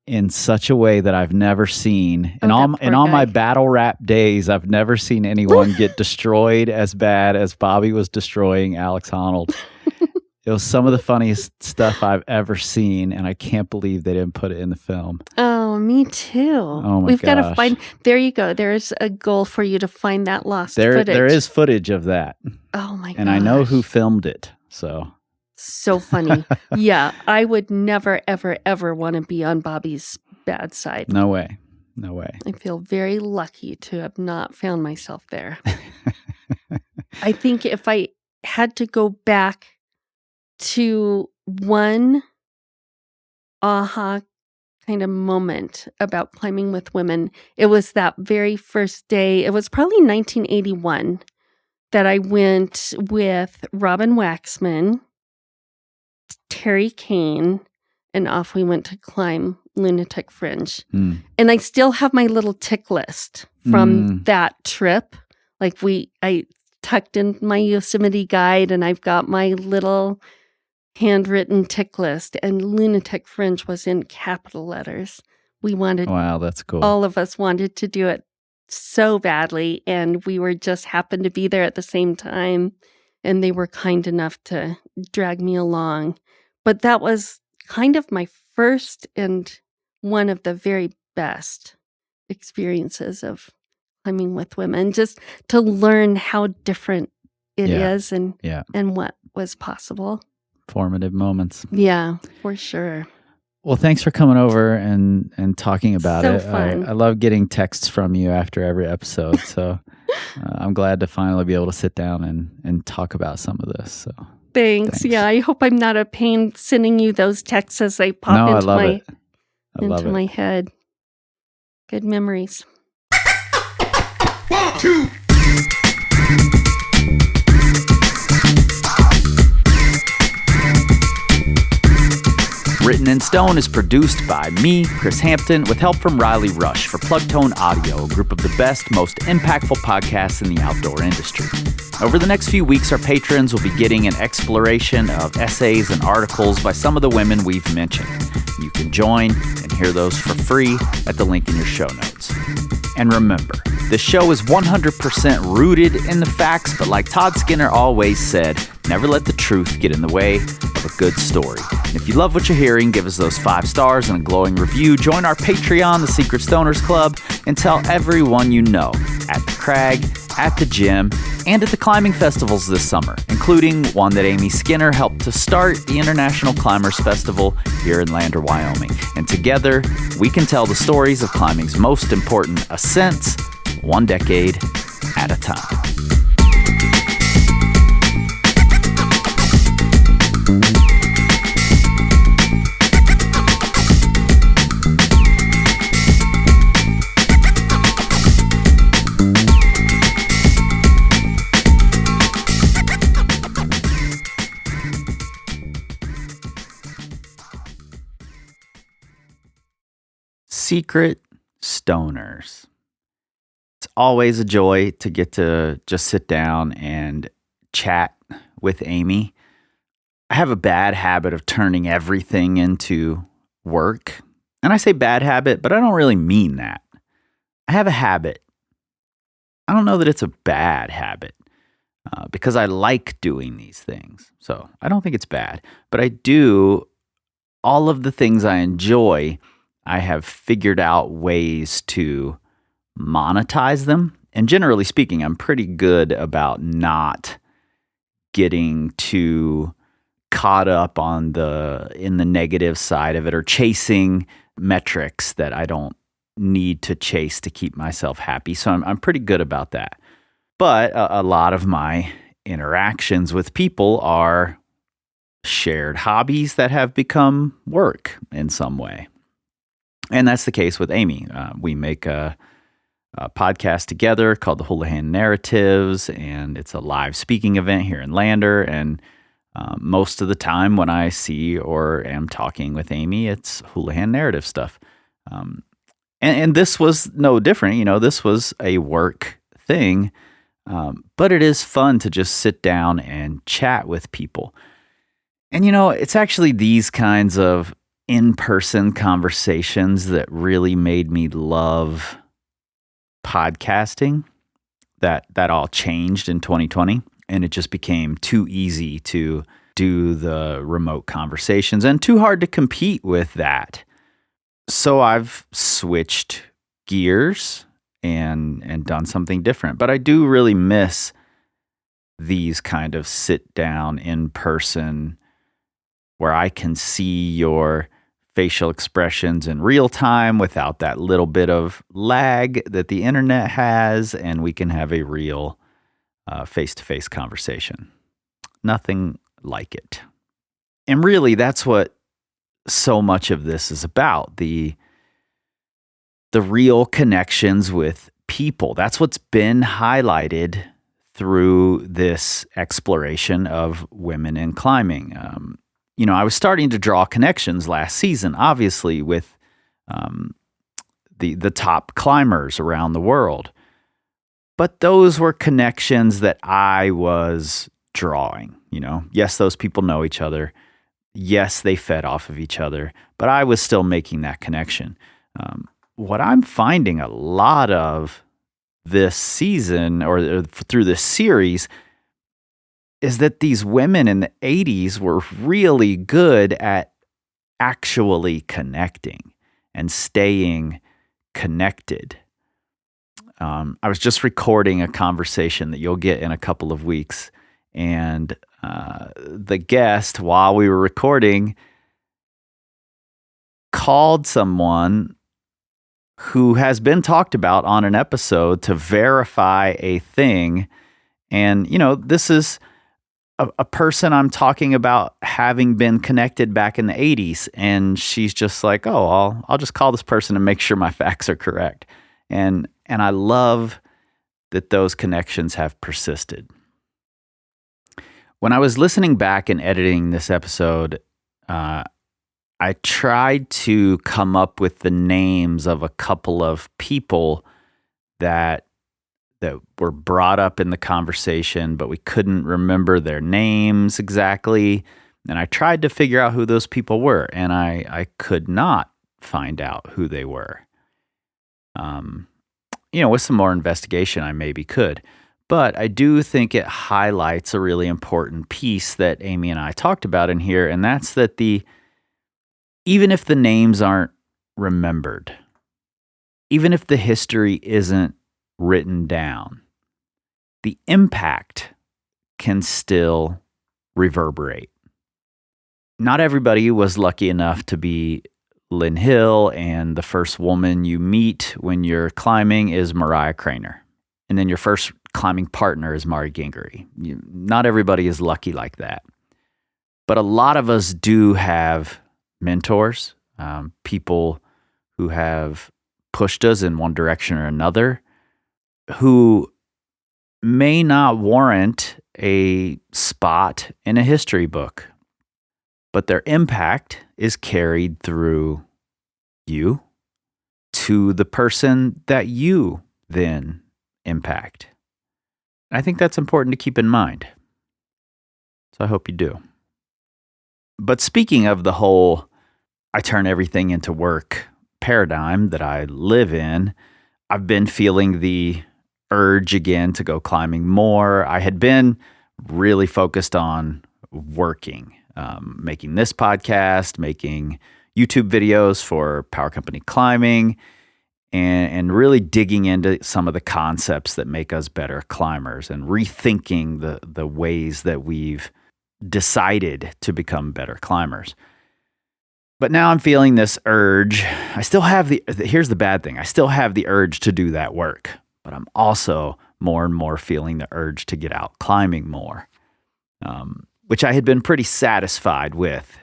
in such a way that I've never seen. In all my battle rap days, I've never seen anyone get destroyed as bad as Bobby was destroying Alex Honnold. It was some of the funniest stuff I've ever seen, and I can't believe they didn't put it in the film.
Oh, me too.
Oh my
We've got to
gosh.
find. There you go. There's a goal for you to find that lost footage.
There is footage of that.
Oh my god!
And I know who filmed it.
So funny. Yeah, I would never, ever, ever want to be on Bobby's bad side.
No way.
I feel very lucky to have not found myself there. I think if I had to go back to one aha kind of moment about climbing with women, it was that very first day. It was probably 1981 that I went with Robin Waxman, Terry Kane, and off we went to climb Lunatic Fringe. And I still have my little tick list from that trip. Like I tucked in my Yosemite guide and I've got my little handwritten tick list, and Lunatic Fringe was in capital letters. We wanted,
wow, that's cool.
all of us wanted to do it so badly, and we were just happened to be there at the same time, and they were kind enough to drag me along. But that was kind of my first and one of the very best experiences of climbing with women, just to learn how different it
Yeah.
is and
Yeah.
what was possible.
Formative moments.
Yeah, for sure.
Well, thanks for coming over and talking about
So
it.
fun.
I love getting texts from you after every episode. So I'm glad to finally be able to sit down and talk about some of this. So
Thanks. Yeah, I hope I'm not a pain sending you those texts as they pop
No, I
into
love
my
it. I love
into my
it.
head. Good memories.
1, 2.
Written in Stone is produced by me, Chris Hampton, with help from Riley Rush for Plugtone Audio, a group of the best, most impactful podcasts in the outdoor industry. Over the next few weeks, our patrons will be getting an exploration of essays and articles by some of the women we've mentioned. You can join and hear those for free at the link in your show notes. And remember, the show is 100% rooted in the facts, but like Todd Skinner always said, never let the truth get in the way of a good story. And if you love what you're hearing, give us those 5 stars and a glowing review. Join our Patreon, the Secret Stoners Club, and tell everyone you know at the Crag, at the gym, and at the climbing festivals this summer, including one that Amy Skinner helped to start, the International Climbers Festival here in Lander, Wyoming. And together, we can tell the stories of climbing's most important ascents, one decade at a time. Secret Stoners. It's always a joy to get to just sit down and chat with Amy. I have a bad habit of turning everything into work. And I say bad habit, but I don't really mean that. I have a habit. I don't know that it's a bad habit because I like doing these things. So I don't think it's bad. But I do all of the things I enjoy. I have figured out ways to monetize them. And generally speaking, I'm pretty good about not getting too caught up in the negative side of it or chasing metrics that I don't need to chase to keep myself happy. So I'm pretty good about that. But a lot of my interactions with people are shared hobbies that have become work in some way. And that's the case with Amy. We make a podcast together called the Houlihan Narratives, and it's a live speaking event here in Lander. And most of the time when I see or am talking with Amy, it's Houlihan narrative stuff. And this was no different. You know, this was a work thing, but it is fun to just sit down and chat with people. And, you know, it's actually these kinds of in-person conversations that really made me love podcasting. That all changed in 2020, and it just became too easy to do the remote conversations and too hard to compete with that. So I've switched gears and done something different. But I do really miss these kind of sit down in person where I can see your facial expressions in real time without that little bit of lag that the internet has, and we can have a real face-to-face conversation. Nothing like it. And really, that's what so much of this is about, the real connections with people. That's what's been highlighted through this exploration of women in climbing. You know, I was starting to draw connections last season, obviously, with the top climbers around the world. But those were connections that I was drawing, you know. Yes, those people know each other. Yes, they fed off of each other, but I was still making that connection. What I'm finding a lot of this season or through this series is that these women in the 80s were really good at actually connecting and staying connected. I was just recording a conversation that you'll get in a couple of weeks, and the guest, while we were recording, called someone who has been talked about on an episode to verify a thing. And, this is a person I'm talking about having been connected back in the 80s. And she's just like, oh, I'll just call this person and make sure my facts are correct. And I love that those connections have persisted. When I was listening back and editing this episode, I tried to come up with the names of a couple of people that were brought up in the conversation, but we couldn't remember their names exactly. And I tried to figure out who those people were, and I could not find out who they were. With some more investigation, I maybe could. But I do think it highlights a really important piece that Amy and I talked about in here, and that's that even if the names aren't remembered, even if the history isn't written down, the impact can still reverberate. Not everybody was lucky enough to be Lynn Hill, and the first woman you meet when you're climbing is Mariah Craner. And then your first climbing partner is Mari Gingery. Not everybody is lucky like that. But a lot of us do have mentors, people who have pushed us in one direction or another, who may not warrant a spot in a history book, but their impact is carried through you to the person that you then impact. I think that's important to keep in mind. So I hope you do. But speaking of the whole I turn everything into work paradigm that I live in, I've been feeling the urge again to go climbing more. I had been really focused on working, making this podcast, making YouTube videos for Power Company Climbing, and really digging into some of the concepts that make us better climbers and rethinking the ways that we've decided to become better climbers. But now I'm feeling this urge. I still have here's the bad thing. I still have the urge to do that work, but I'm also more and more feeling the urge to get out climbing more, which I had been pretty satisfied with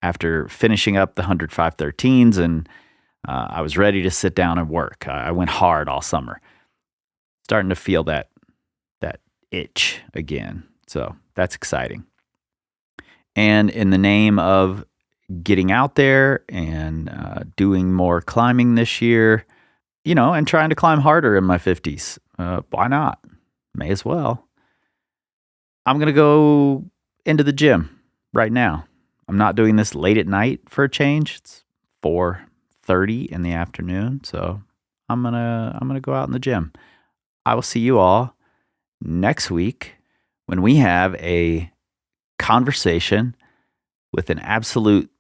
after finishing up the 100 513s, and I was ready to sit down and work. I went hard all summer, starting to feel that itch again. So that's exciting. And in the name of getting out there and doing more climbing this year, and trying to climb harder in my 50s, why not? May as well. I'm going to go into the gym right now. I'm not doing this late at night for a change. It's 4:30 in the afternoon, so I'm gonna go out in the gym. I will see you all next week when we have a conversation with an absolute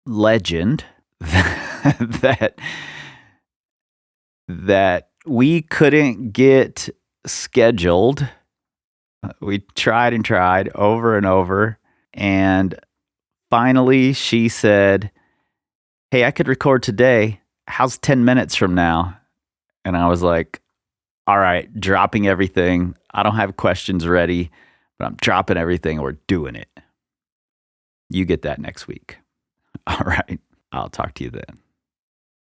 legend that we couldn't get scheduled. We tried and tried over and over, and finally she said, "Hey, I could record today. How's 10 minutes from now?" And I was like, all right, dropping everything. I don't have questions ready, but I'm dropping everything and we're doing it. You get that next week. All right. I'll talk to you then.